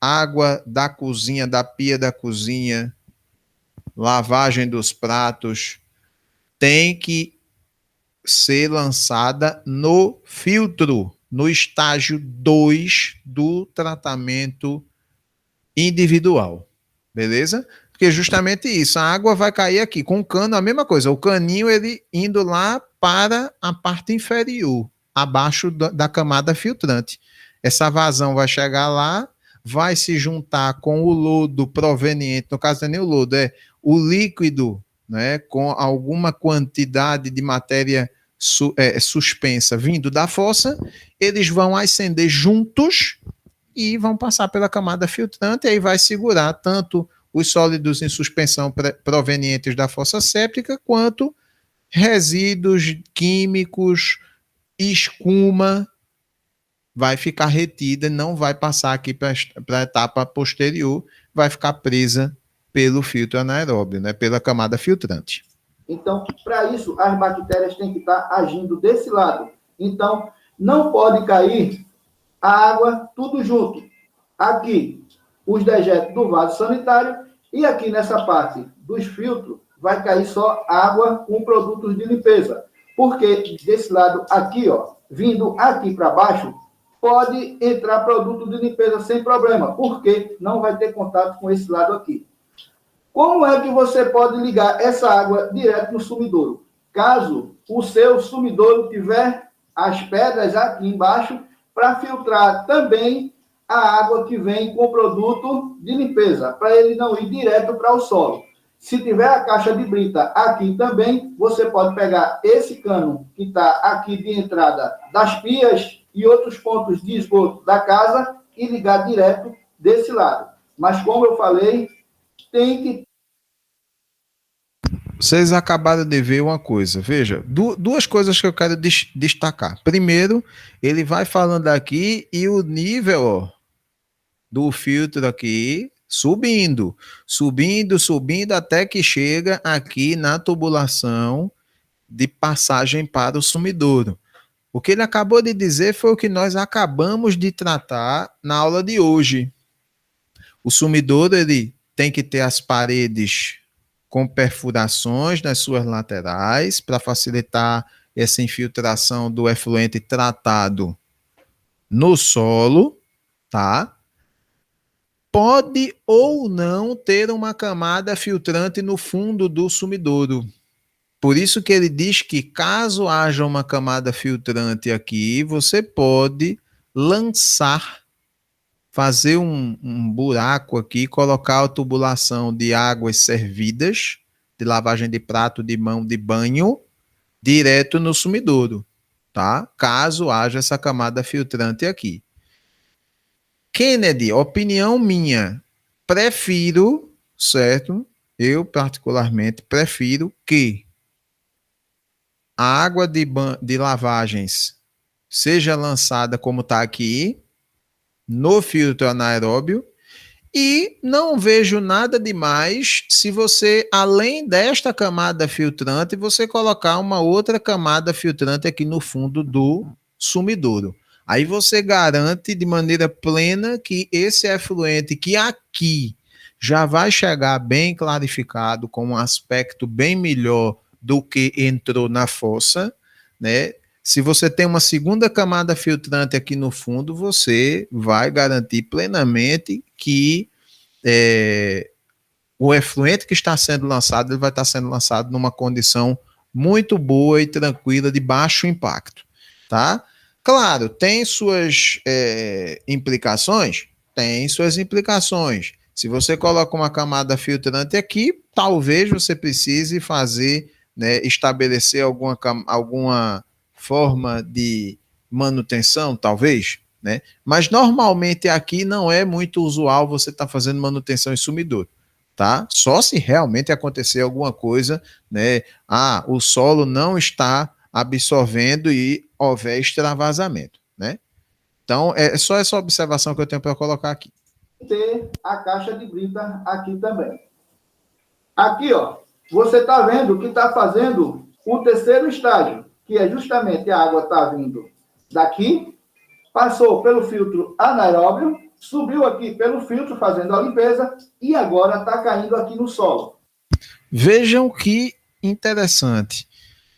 água da cozinha, da pia da cozinha, lavagem dos pratos, tem que ser lançada no filtro, no estágio 2 do tratamento individual. Beleza? Porque justamente isso, a água vai cair aqui com o cano, a mesma coisa, o caninho ele indo lá para a parte inferior, abaixo da camada filtrante. Essa vazão vai chegar lá, vai se juntar com o lodo proveniente, no caso não é nem o lodo, é o líquido, né, com alguma quantidade de matéria suspensa vindo da fossa, eles vão ascender juntos e vão passar pela camada filtrante, e aí vai segurar tanto os sólidos em suspensão provenientes da fossa séptica, quanto resíduos químicos, escuma, vai ficar retida, não vai passar aqui para a etapa posterior, vai ficar presa pelo filtro anaeróbio, né, pela camada filtrante. Então, para isso, as bactérias têm que estar agindo desse lado. Então, não pode cair a água tudo junto. Aqui, os dejetos do vaso sanitário, e aqui nessa parte dos filtros, vai cair só água com produtos de limpeza. Porque desse lado aqui, ó, vindo aqui para baixo, pode entrar produto de limpeza sem problema, porque não vai ter contato com esse lado aqui. Como é que você pode ligar essa água direto no sumidouro? Caso o seu sumidouro tiver as pedras aqui embaixo, para filtrar também a água que vem com o produto de limpeza, para ele não ir direto para o solo. Se tiver a caixa de brita aqui também, você pode pegar esse cano que está aqui de entrada das pias e outros pontos de esgoto da casa e ligar direto desse lado. Mas, como eu falei, tem que... Vocês acabaram de ver uma coisa. Veja, duas coisas que eu quero destacar. Primeiro, ele vai falando aqui e o nível, ó, do filtro aqui subindo, subindo, subindo, até que chega aqui na tubulação de passagem para o sumidouro. O que ele acabou de dizer foi o que nós acabamos de tratar na aula de hoje. O sumidouro, ele tem que ter as paredes com perfurações nas suas laterais para facilitar essa infiltração do efluente tratado no solo, tá? Pode ou não ter uma camada filtrante no fundo do sumidouro. Por isso que ele diz que caso haja uma camada filtrante aqui, você pode lançar, fazer um buraco aqui, colocar a tubulação de águas servidas, de lavagem de prato, de mão, de banho, direto no sumidouro, tá? Caso haja essa camada filtrante aqui. Kennedy, opinião minha, prefiro, certo? Eu particularmente prefiro que a água de lavagens seja lançada como está aqui, no filtro anaeróbio, e não vejo nada demais se você, além desta camada filtrante, você colocar uma outra camada filtrante aqui no fundo do sumidouro. Aí você garante de maneira plena que esse efluente que aqui já vai chegar bem clarificado, com um aspecto bem melhor do que entrou na fossa, né? Se você tem uma segunda camada filtrante aqui no fundo, você vai garantir plenamente que o efluente que está sendo lançado, ele vai estar sendo lançado numa condição muito boa e tranquila, de baixo impacto, tá? Claro, tem suas implicações? Tem suas implicações. Se você coloca uma camada filtrante aqui, talvez você precise fazer, né, estabelecer alguma forma de manutenção, talvez, né? Mas normalmente aqui não é muito usual você estar fazendo manutenção em sumidouro, tá? Só se realmente acontecer alguma coisa, né? Ah, o solo não está absorvendo e houver extravasamento, né? Então, é só essa observação que eu tenho para colocar aqui. Ter a caixa de brita aqui também. Aqui, ó, você está vendo que está fazendo o terceiro estágio, que é justamente a água está vindo daqui, passou pelo filtro anaeróbio, subiu aqui pelo filtro fazendo a limpeza e agora está caindo aqui no solo. Vejam que interessante.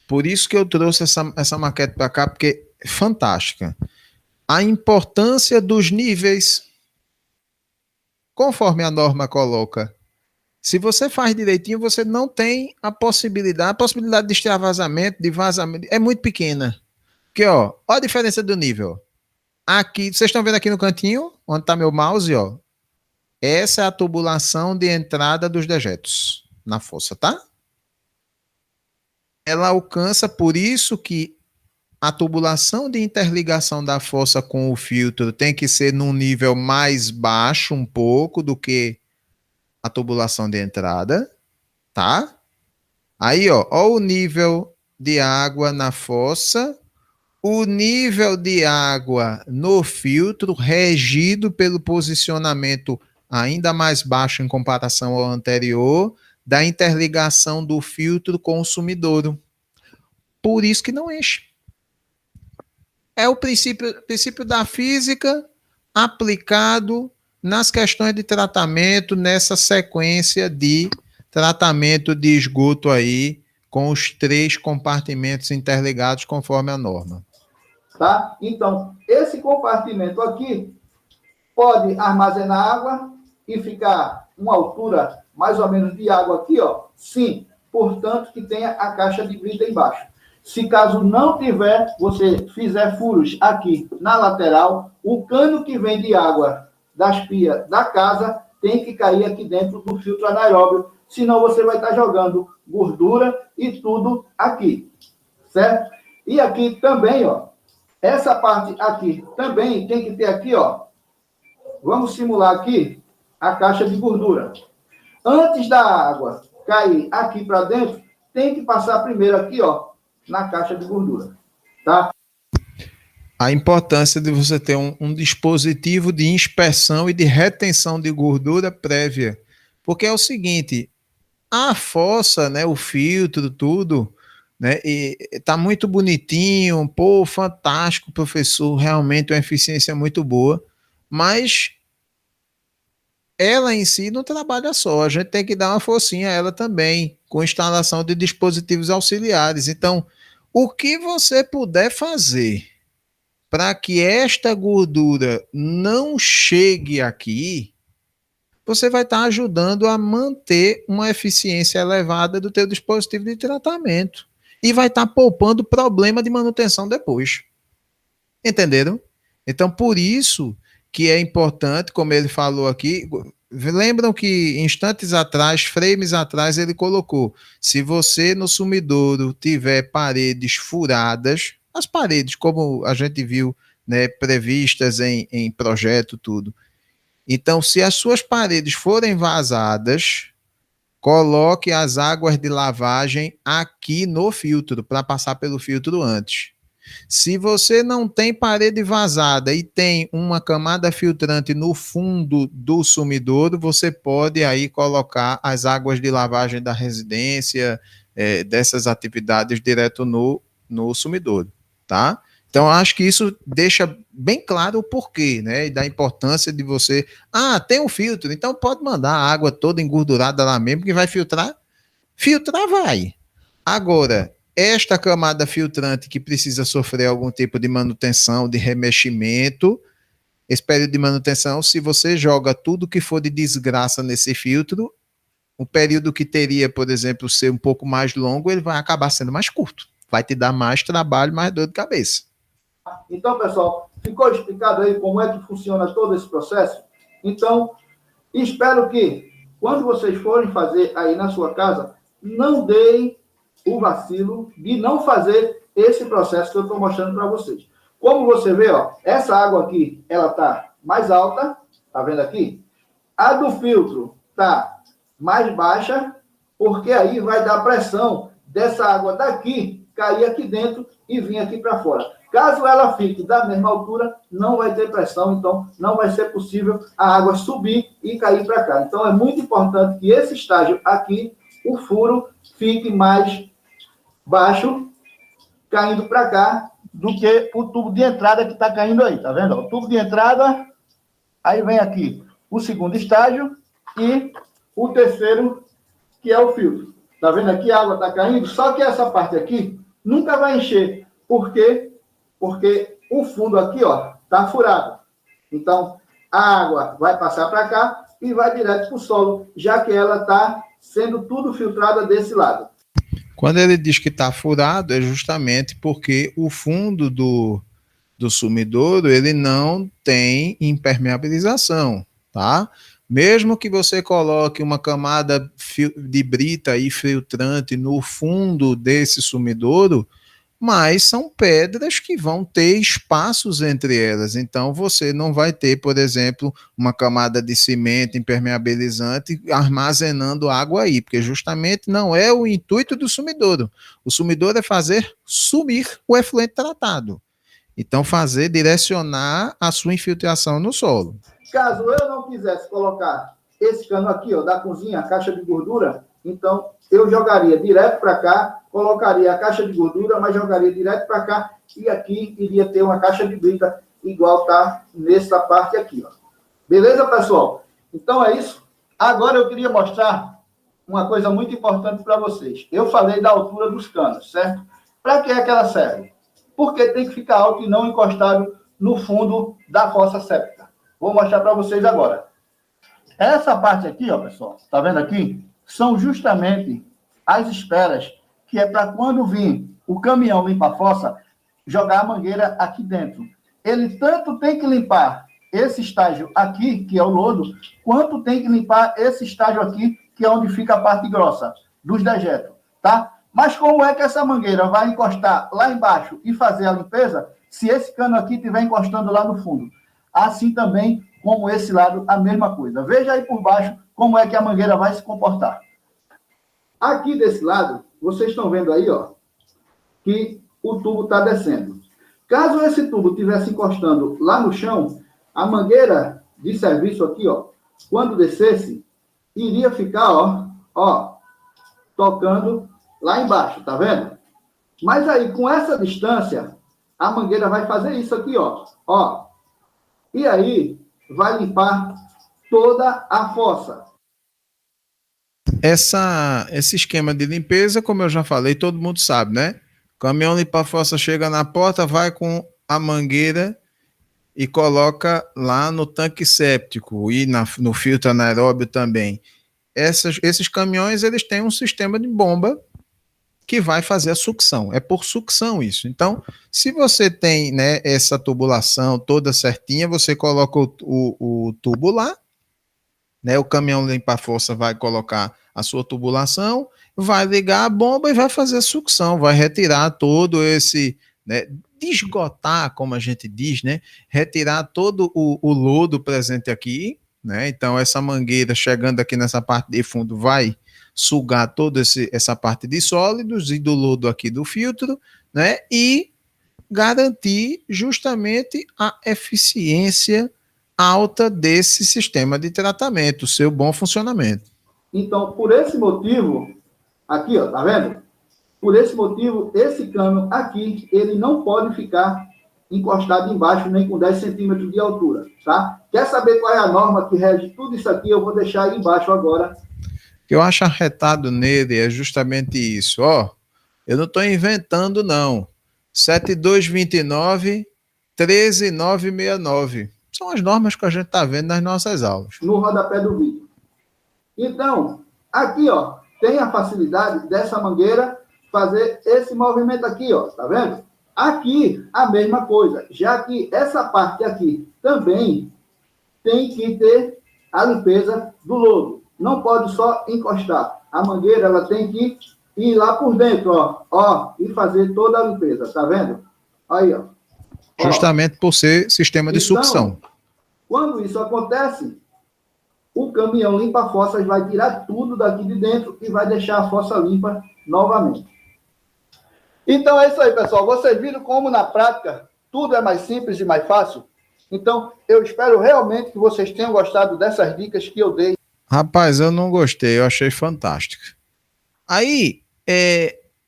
Por isso que eu trouxe essa maquete para cá, porque é fantástica. A importância dos níveis, conforme a norma coloca. Se você faz direitinho, você não tem a possibilidade de extravasamento, de vazamento, é muito pequena. Porque, ó a diferença do nível. Aqui, vocês estão vendo aqui no cantinho, onde está meu mouse, ó. Essa é a tubulação de entrada dos dejetos na fossa, tá? Ela alcança, por isso que a tubulação de interligação da fossa com o filtro tem que ser num nível mais baixo um pouco do que a tubulação de entrada, tá? Aí, ó o nível de água na fossa, o nível de água no filtro, regido pelo posicionamento ainda mais baixo em comparação ao anterior, da interligação do filtro com o sumidouro. Por isso que não enche. É o princípio da física aplicado nas questões de tratamento, nessa sequência de tratamento de esgoto aí, com os 3 compartimentos interligados conforme a norma. Tá? Então, esse compartimento aqui pode armazenar água e ficar uma altura mais ou menos de água aqui, ó. Sim, portanto que tenha a caixa de brita embaixo. Se caso não tiver, você fizer furos aqui na lateral, o cano que vem de água das pias da casa tem que cair aqui dentro do filtro anaeróbio, senão você vai estar jogando gordura e tudo aqui, certo? E aqui também, ó, essa parte aqui também tem que ter aqui, ó, vamos simular aqui a caixa de gordura. Antes da água cair aqui para dentro, tem que passar primeiro aqui, ó, na caixa de gordura, tá? A importância de você ter um dispositivo de inspeção e de retenção de gordura prévia. Porque é o seguinte, a fossa, né, o filtro, tudo, né, e tá muito bonitinho, pô, fantástico, professor, realmente uma eficiência muito boa, mas ela em si não trabalha só, a gente tem que dar uma forcinha a ela também, com instalação de dispositivos auxiliares. Então, o que você puder fazer para que esta gordura não chegue aqui, você vai estar ajudando a manter uma eficiência elevada do teu dispositivo de tratamento e vai estar poupando problema de manutenção depois. Entenderam? Então, por isso que é importante, como ele falou aqui, lembram que instantes atrás, frames atrás, ele colocou, se você no sumidouro tiver paredes furadas, as paredes, como a gente viu, né, previstas em projeto, tudo. Então, se as suas paredes forem vazadas, coloque as águas de lavagem aqui no filtro, para passar pelo filtro antes. Se você não tem parede vazada e tem uma camada filtrante no fundo do sumidouro, você pode aí colocar as águas de lavagem da residência, dessas atividades direto no sumidouro, tá? Então, acho que isso deixa bem claro o porquê, né? E da importância de você. Ah, tem um filtro, então pode mandar a água toda engordurada lá mesmo, que vai filtrar. Filtrar vai. Agora, esta camada filtrante que precisa sofrer algum tipo de manutenção, de remeximento, esse período de manutenção, se você joga tudo que for de desgraça nesse filtro, o período que teria, por exemplo, ser um pouco mais longo, ele vai acabar sendo mais curto. Vai te dar mais trabalho, mais dor de cabeça. Então, pessoal, ficou explicado aí como é que funciona todo esse processo? Então, espero que, quando vocês forem fazer aí na sua casa, não deem o vacilo de não fazer esse processo que eu estou mostrando para vocês. Como você vê, ó, essa água aqui, ela está mais alta, tá vendo aqui? A do filtro está mais baixa, porque aí vai dar pressão dessa água daqui cair aqui dentro e vir aqui para fora. Caso ela fique da mesma altura, não vai ter pressão, então não vai ser possível a água subir e cair para cá. Então é muito importante que esse estágio aqui, o furo, fique mais baixo, caindo para cá, do que o tubo de entrada que está caindo aí, tá vendo? O tubo de entrada, aí vem aqui o segundo estágio e o terceiro, que é o filtro. Tá vendo aqui? A água está caindo, só que essa parte aqui nunca vai encher. Por quê? Porque o fundo aqui, ó, tá furado. Então, a água vai passar para cá e vai direto para o solo, já que ela está sendo tudo filtrada desse lado. Quando ele diz que está furado, é justamente porque o fundo do sumidouro, ele não tem impermeabilização, tá? Mesmo que você coloque uma camada de brita e filtrante no fundo desse sumidouro, mas são pedras que vão ter espaços entre elas. Então, você não vai ter, por exemplo, uma camada de cimento impermeabilizante armazenando água aí, porque justamente não é o intuito do sumidouro. O sumidouro é fazer sumir o efluente tratado. Então, direcionar a sua infiltração no solo. Caso eu não quisesse colocar esse cano aqui, ó, da cozinha, a caixa de gordura, então eu jogaria direto para cá, colocaria a caixa de gordura, mas jogaria direto para cá e aqui iria ter uma caixa de brita igual tá nessa parte aqui, ó. Beleza, pessoal? Então é isso. Agora eu queria mostrar uma coisa muito importante para vocês. Eu falei da altura dos canos, certo? Para que é que ela serve? Porque tem que ficar alto e não encostado no fundo da fossa séptica. Vou mostrar para vocês agora. Essa parte aqui, ó, pessoal, tá vendo aqui? São justamente as esperas, que é para quando vir o caminhão limpar a fossa, jogar a mangueira aqui dentro. Ele tanto tem que limpar esse estágio aqui, que é o lodo, quanto tem que limpar esse estágio aqui, que é onde fica a parte grossa dos dejetos, tá? Mas como é que essa mangueira vai encostar lá embaixo e fazer a limpeza, se esse cano aqui estiver encostando lá no fundo? Assim também, como esse lado, a mesma coisa. Veja aí por baixo como é que a mangueira vai se comportar. Aqui desse lado, vocês estão vendo aí, ó, que o tubo está descendo. Caso esse tubo estivesse encostando lá no chão, a mangueira de serviço aqui, ó, quando descesse, iria ficar, ó, tocando lá embaixo, tá vendo? Mas aí, com essa distância, a mangueira vai fazer isso aqui, ó. E aí, vai limpar toda a fossa. Esse esquema de limpeza, como eu já falei, todo mundo sabe, né? O caminhão limpa a fossa chega na porta, vai com a mangueira e coloca lá no tanque séptico e no filtro anaeróbio também. Esses caminhões, eles têm um sistema de bomba que vai fazer a sucção. É por sucção isso. Então, se você tem, né, essa tubulação toda certinha, você coloca o tubo lá, né, o caminhão limpa-força vai colocar a sua tubulação, vai ligar a bomba e vai fazer a sucção, vai retirar todo esse, né, desgotar, como a gente diz, né, retirar todo o lodo presente aqui, né, então essa mangueira chegando aqui nessa parte de fundo vai sugar toda essa parte de sólidos e do lodo aqui do filtro, né, e garantir justamente a eficiência alta desse sistema de tratamento, seu bom funcionamento. Então, por esse motivo, aqui, ó, tá vendo? Por esse motivo, esse cano aqui, ele não pode ficar encostado embaixo, nem com 10 centímetros de altura, tá? Quer saber qual é a norma que rege tudo isso aqui? Eu vou deixar aí embaixo agora. O que eu acho arretado nele é justamente isso, ó. Eu não estou inventando, não. 7229 13969. São as normas que a gente está vendo nas nossas aulas. No rodapé do vídeo. Então, aqui, ó, tem a facilidade dessa mangueira fazer esse movimento aqui, ó, tá vendo? Aqui, a mesma coisa, já que essa parte aqui também tem que ter a limpeza do lodo. Não pode só encostar. A mangueira, ela tem que ir lá por dentro, ó, e fazer toda a limpeza, tá vendo? Aí, ó. Justamente por ser sistema de sucção. Quando isso acontece, o caminhão limpa-fossas vai tirar tudo daqui de dentro e vai deixar a fossa limpa novamente. Então é isso aí, pessoal. Vocês viram como, na prática, tudo é mais simples e mais fácil? Então, eu espero realmente que vocês tenham gostado dessas dicas que eu dei. Rapaz, eu não gostei, eu achei fantástico. Aí,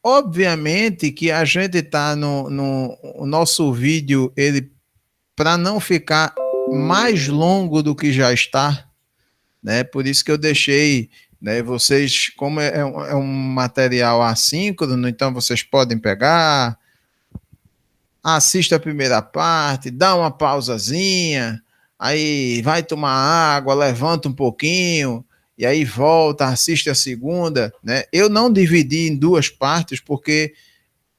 obviamente que a gente está no nosso vídeo, ele, para não ficar mais longo do que já está, né? Por isso que eu deixei, né? Vocês, como é um material assíncrono, então vocês podem pegar, assista a primeira parte, dá uma pausazinha, aí vai tomar água, levanta um pouquinho, e aí volta, assiste a segunda, né? Eu não dividi em duas partes, porque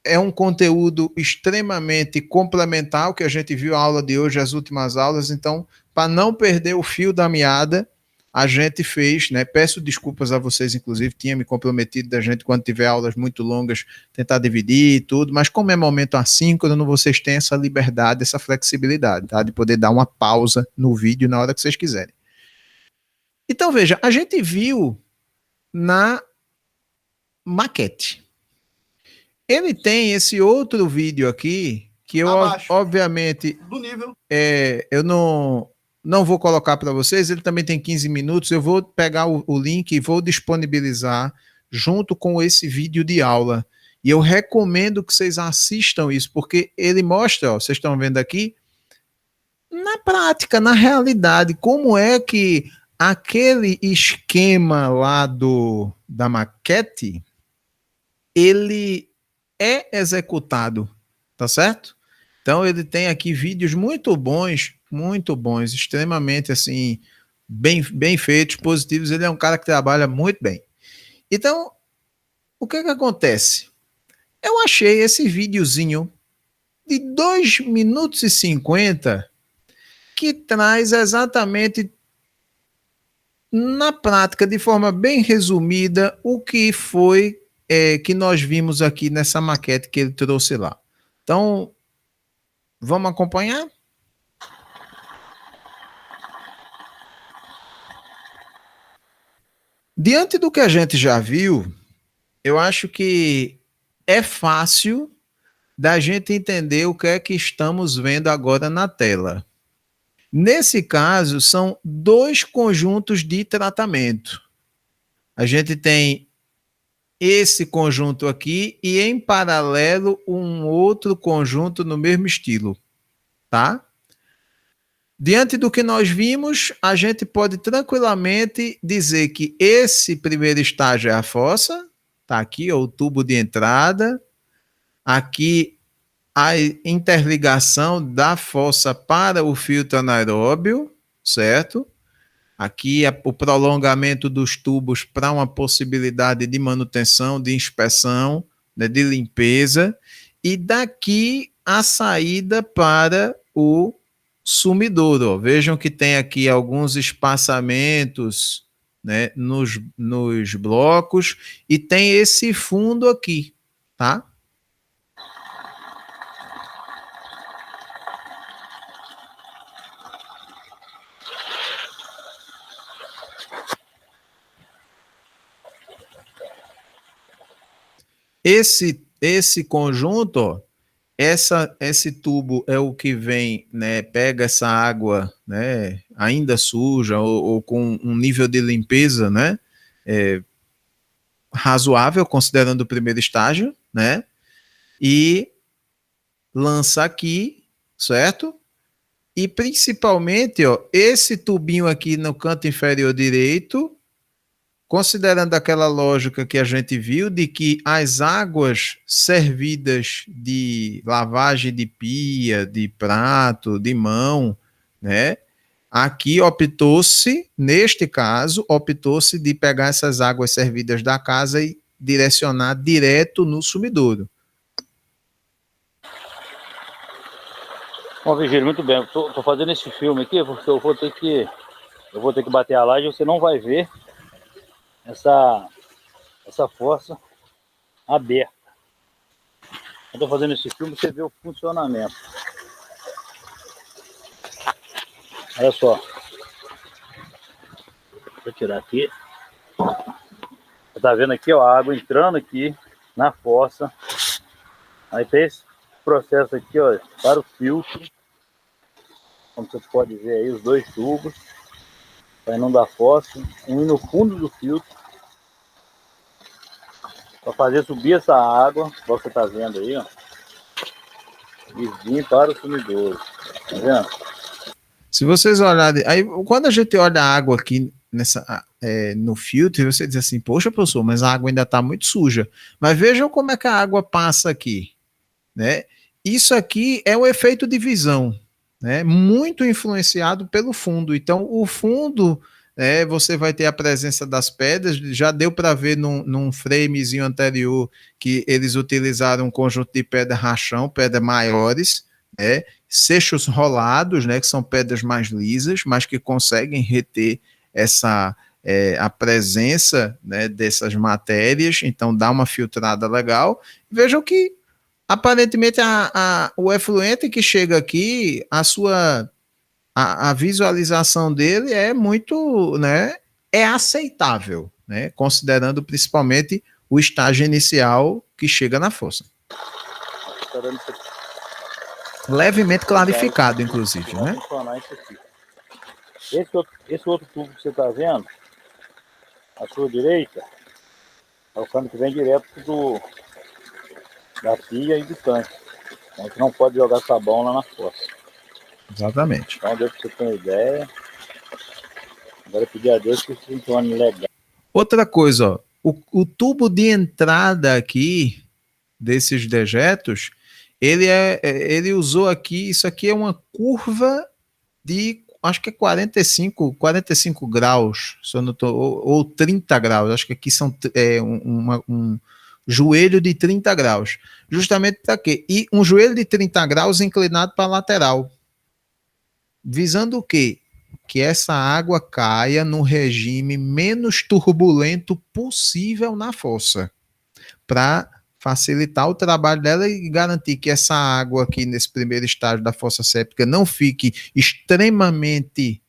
é um conteúdo extremamente complementar, o que a gente viu a aula de hoje, as últimas aulas, então, para não perder o fio da meada, a gente fez, né? Peço desculpas a vocês, inclusive, tinha me comprometido da gente, quando tiver aulas muito longas, tentar dividir e tudo, mas como é momento assíncrono, vocês têm essa liberdade, essa flexibilidade, tá? De poder dar uma pausa no vídeo na hora que vocês quiserem. Então, veja, a gente viu na maquete. Ele tem esse outro vídeo aqui, que eu, obviamente, do nível. Eu não vou colocar para vocês, ele também tem 15 minutos, eu vou pegar o link e vou disponibilizar junto com esse vídeo de aula. E eu recomendo que vocês assistam isso, porque ele mostra, ó, vocês estão vendo aqui, na prática, na realidade, como é que aquele esquema lá da maquete, ele é executado, tá certo? Então ele tem aqui vídeos muito bons, extremamente assim, bem feitos, positivos. Ele é um cara que trabalha muito bem. Então, o que acontece? Eu achei esse videozinho de 2 minutos e 50 que traz exatamente na prática, de forma bem resumida, o que foi que nós vimos aqui nessa maquete que ele trouxe lá. Então, vamos acompanhar? Diante do que a gente já viu, eu acho que é fácil da gente entender o que é que estamos vendo agora na tela. Nesse caso, são 2 conjuntos de tratamento. A gente tem esse conjunto aqui e, em paralelo, um outro conjunto no mesmo estilo, tá? Diante do que nós vimos, a gente pode tranquilamente dizer que esse primeiro estágio é a fossa, tá aqui, ó, o tubo de entrada. Aqui a interligação da fossa para o filtro anaeróbio, certo? Aqui é o prolongamento dos tubos para uma possibilidade de manutenção, de inspeção, né, de limpeza, e daqui a saída para o sumidouro. Ó. Vejam que tem aqui alguns espaçamentos, né, nos blocos e tem esse fundo aqui, tá? Esse conjunto, ó, esse tubo é o que vem, né, pega essa água, né, ainda suja ou com um nível de limpeza, né, razoável, considerando o primeiro estágio, né, e lança aqui, certo? E principalmente, ó, esse tubinho aqui no canto inferior direito, considerando aquela lógica que a gente viu de que as águas servidas de lavagem de pia, de prato, de mão, né? Aqui optou-se, neste caso, optou-se de pegar essas águas servidas da casa e direcionar direto no sumidouro. Bom, Virgílio, muito bem. Tô fazendo esse filme aqui porque eu vou ter que bater a laje e você não vai ver essa fossa aberta. Eu tô fazendo esse filme para você ver o funcionamento. Olha só. Vou tirar aqui. Você tá vendo aqui, ó, a água entrando aqui na fossa. Aí tem esse processo aqui, ó, para o filtro. Como você pode ver aí, os dois tubos saindo da fossa, um no fundo do filtro para fazer subir essa água, igual você tá vendo aí, ó, e vir para o sumidouro. Tá vendo? Se vocês olharem, aí quando a gente olha a água aqui no filtro, você diz assim, poxa, professor, mas a água ainda está muito suja. Mas vejam como é que a água passa aqui, né? Isso aqui é um efeito de visão, né? Muito influenciado pelo fundo. Então, o fundo, você vai ter a presença das pedras. Já deu para ver num framezinho anterior que eles utilizaram um conjunto de pedra rachão, pedras maiores, né? Seixos rolados, né? Que são pedras mais lisas, mas que conseguem reter a presença, né, dessas matérias. Então, dá uma filtrada legal. Vejam que aparentemente o efluente que chega aqui, a visualização dele é muito, né, é aceitável, né, considerando principalmente o estágio inicial que chega na fossa. Levemente clarificado, inclusive, né? Esse outro tubo que você está vendo, à sua direita, é o cano que vem direto da pia e do tanque. A gente não pode jogar sabão lá na fossa. Exatamente. Então deu para você ter uma ideia. Agora pedir a Deus que funcione legal. Outra coisa, ó, o tubo de entrada aqui desses dejetos, ele usou aqui, isso aqui é uma curva de, acho que é 45 graus, se eu não tô, ou 30 graus, acho que aqui são um joelho de 30 graus, justamente para quê? E um joelho de 30 graus inclinado para a lateral, visando o quê? Que essa água caia no regime menos turbulento possível na fossa, para facilitar o trabalho dela e garantir que essa água aqui nesse primeiro estágio da fossa séptica não fique extremamente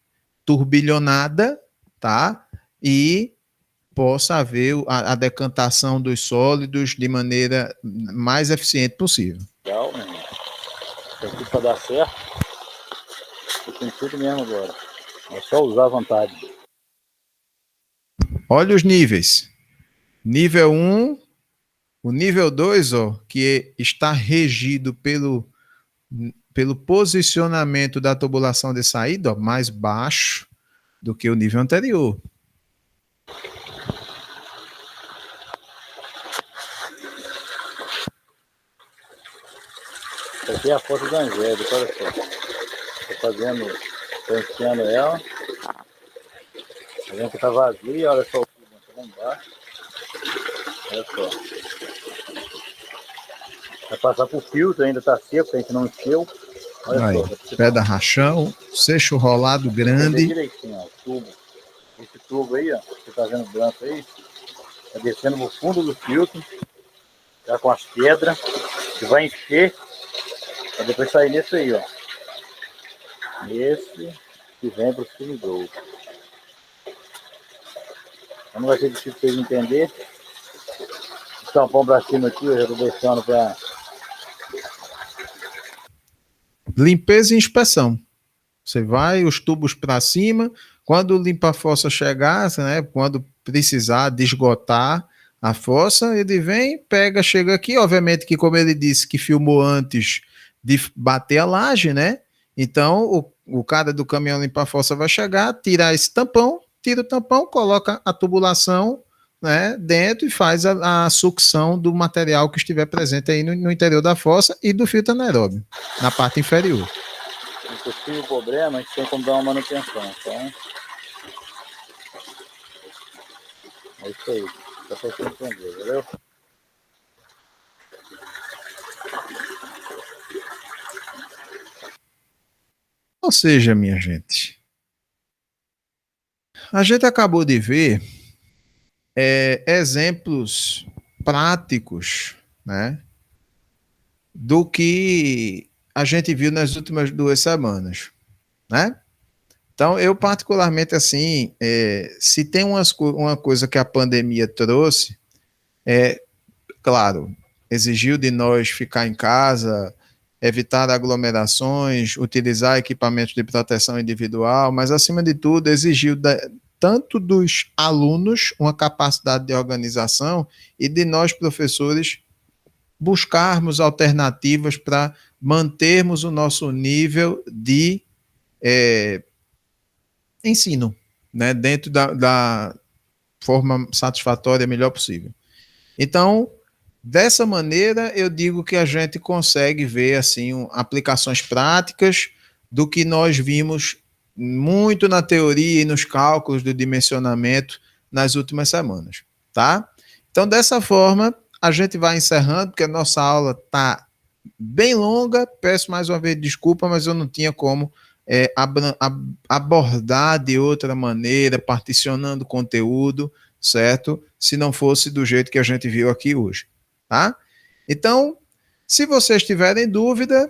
turbilhonada, tá? E possa haver a decantação dos sólidos de maneira mais eficiente possível. Legal, meu irmão. Isso aqui para dar certo, eu tenho tudo mesmo agora. É só usar à vontade. Olha os níveis. Nível 1, o nível 2, ó, que está regido pelo posicionamento da tubulação de saída, ó, mais baixo do que o nível anterior. Essa aqui é a foto do Angélica, olha só. Tô fazendo, tô enfiando ela. A gente tá vazia, olha só o tubo lá embaixo. Olha só. Vai passar por filtro, ainda tá seco, a gente não encheu. Olha Aí, só. pedra rachão, seixo rolado grande. Direitinho, ó, o tubo. Esse tubo aí, ó, você tá vendo branco aí, tá descendo no fundo do filtro, já com as pedras, que vai encher, pra depois sair nesse aí, ó. Esse que vem pro sumidor. Não vai ser difícil vocês entenderem. O tampão pra cima aqui, eu já tô deixando pra... Limpeza e inspeção. Você vai, os tubos para cima, quando o limpa-fossa chegar, né, quando precisar de esgotar a fossa, ele vem, pega, chega aqui, obviamente que como ele disse que filmou antes de bater a laje, né, então o cara do caminhão limpa-fossa vai chegar, tirar esse tampão, tira o tampão, coloca a tubulação, né, dentro e faz a sucção do material que estiver presente aí no interior da fossa e do filtro anaeróbio, na parte inferior. Um possível problema, a gente tem como dar uma manutenção, então... É isso aí, só pra você entender, valeu? Ou seja, minha gente, a gente acabou de ver exemplos práticos, né, do que a gente viu nas últimas 2 semanas, né? Então, eu particularmente, assim, se tem uma coisa que a pandemia trouxe, claro, exigiu de nós ficar em casa, evitar aglomerações, utilizar equipamentos de proteção individual, mas, acima de tudo, exigiu tanto dos alunos uma capacidade de organização e de nós, professores, buscarmos alternativas para mantermos o nosso nível de ensino, né, dentro da forma satisfatória, melhor possível. Então, dessa maneira, eu digo que a gente consegue ver assim aplicações práticas do que nós vimos muito na teoria e nos cálculos do dimensionamento nas últimas semanas, tá? Então, dessa forma, a gente vai encerrando, porque a nossa aula está bem longa. Peço mais uma vez desculpa, mas eu não tinha como abordar de outra maneira, particionando conteúdo, certo? Se não fosse do jeito que a gente viu aqui hoje, tá? Então, se vocês tiverem dúvida,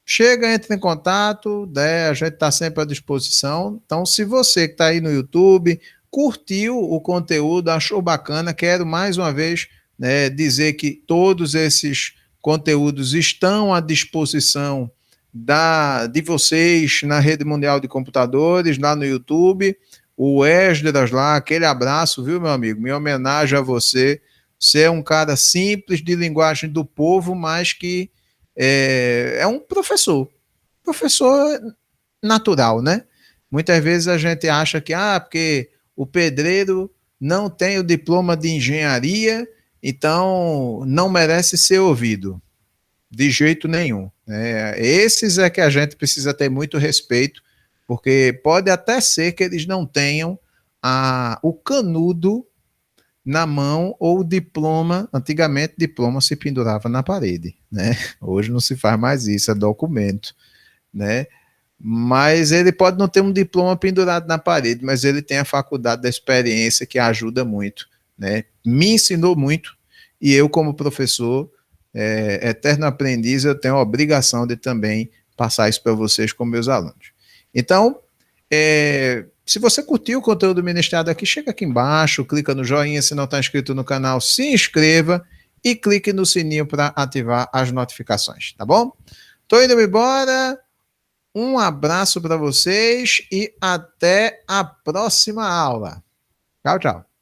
chega, entre em contato, né? A gente está sempre à disposição. Então, se você que está aí no YouTube, curtiu o conteúdo, achou bacana, quero mais uma vez, né, dizer que todos esses conteúdos estão à disposição de vocês na Rede Mundial de Computadores, lá no YouTube. O Esdras lá, aquele abraço, viu, meu amigo? Minha homenagem a você. Você é um cara simples, de linguagem do povo, mas que é um professor natural, né? Muitas vezes a gente acha que, porque o pedreiro não tem o diploma de engenharia, então não merece ser ouvido. De jeito nenhum. Esses é que a gente precisa ter muito respeito, porque pode até ser que eles não tenham o canudo na mão ou o diploma. Antigamente, diploma se pendurava na parede, né? Hoje não se faz mais isso, é documento, né? Mas ele pode não ter um diploma pendurado na parede, mas ele tem a faculdade da experiência que ajuda muito, né? Me ensinou muito, e eu, como professor, eterno aprendiz, eu tenho a obrigação de também passar isso para vocês como meus alunos. Então, se você curtiu o conteúdo ministrado aqui, chega aqui embaixo, clica no joinha, se não está inscrito no canal, se inscreva e clique no sininho para ativar as notificações, tá bom? Tô indo embora, um abraço para vocês e até a próxima aula. Tchau, tchau.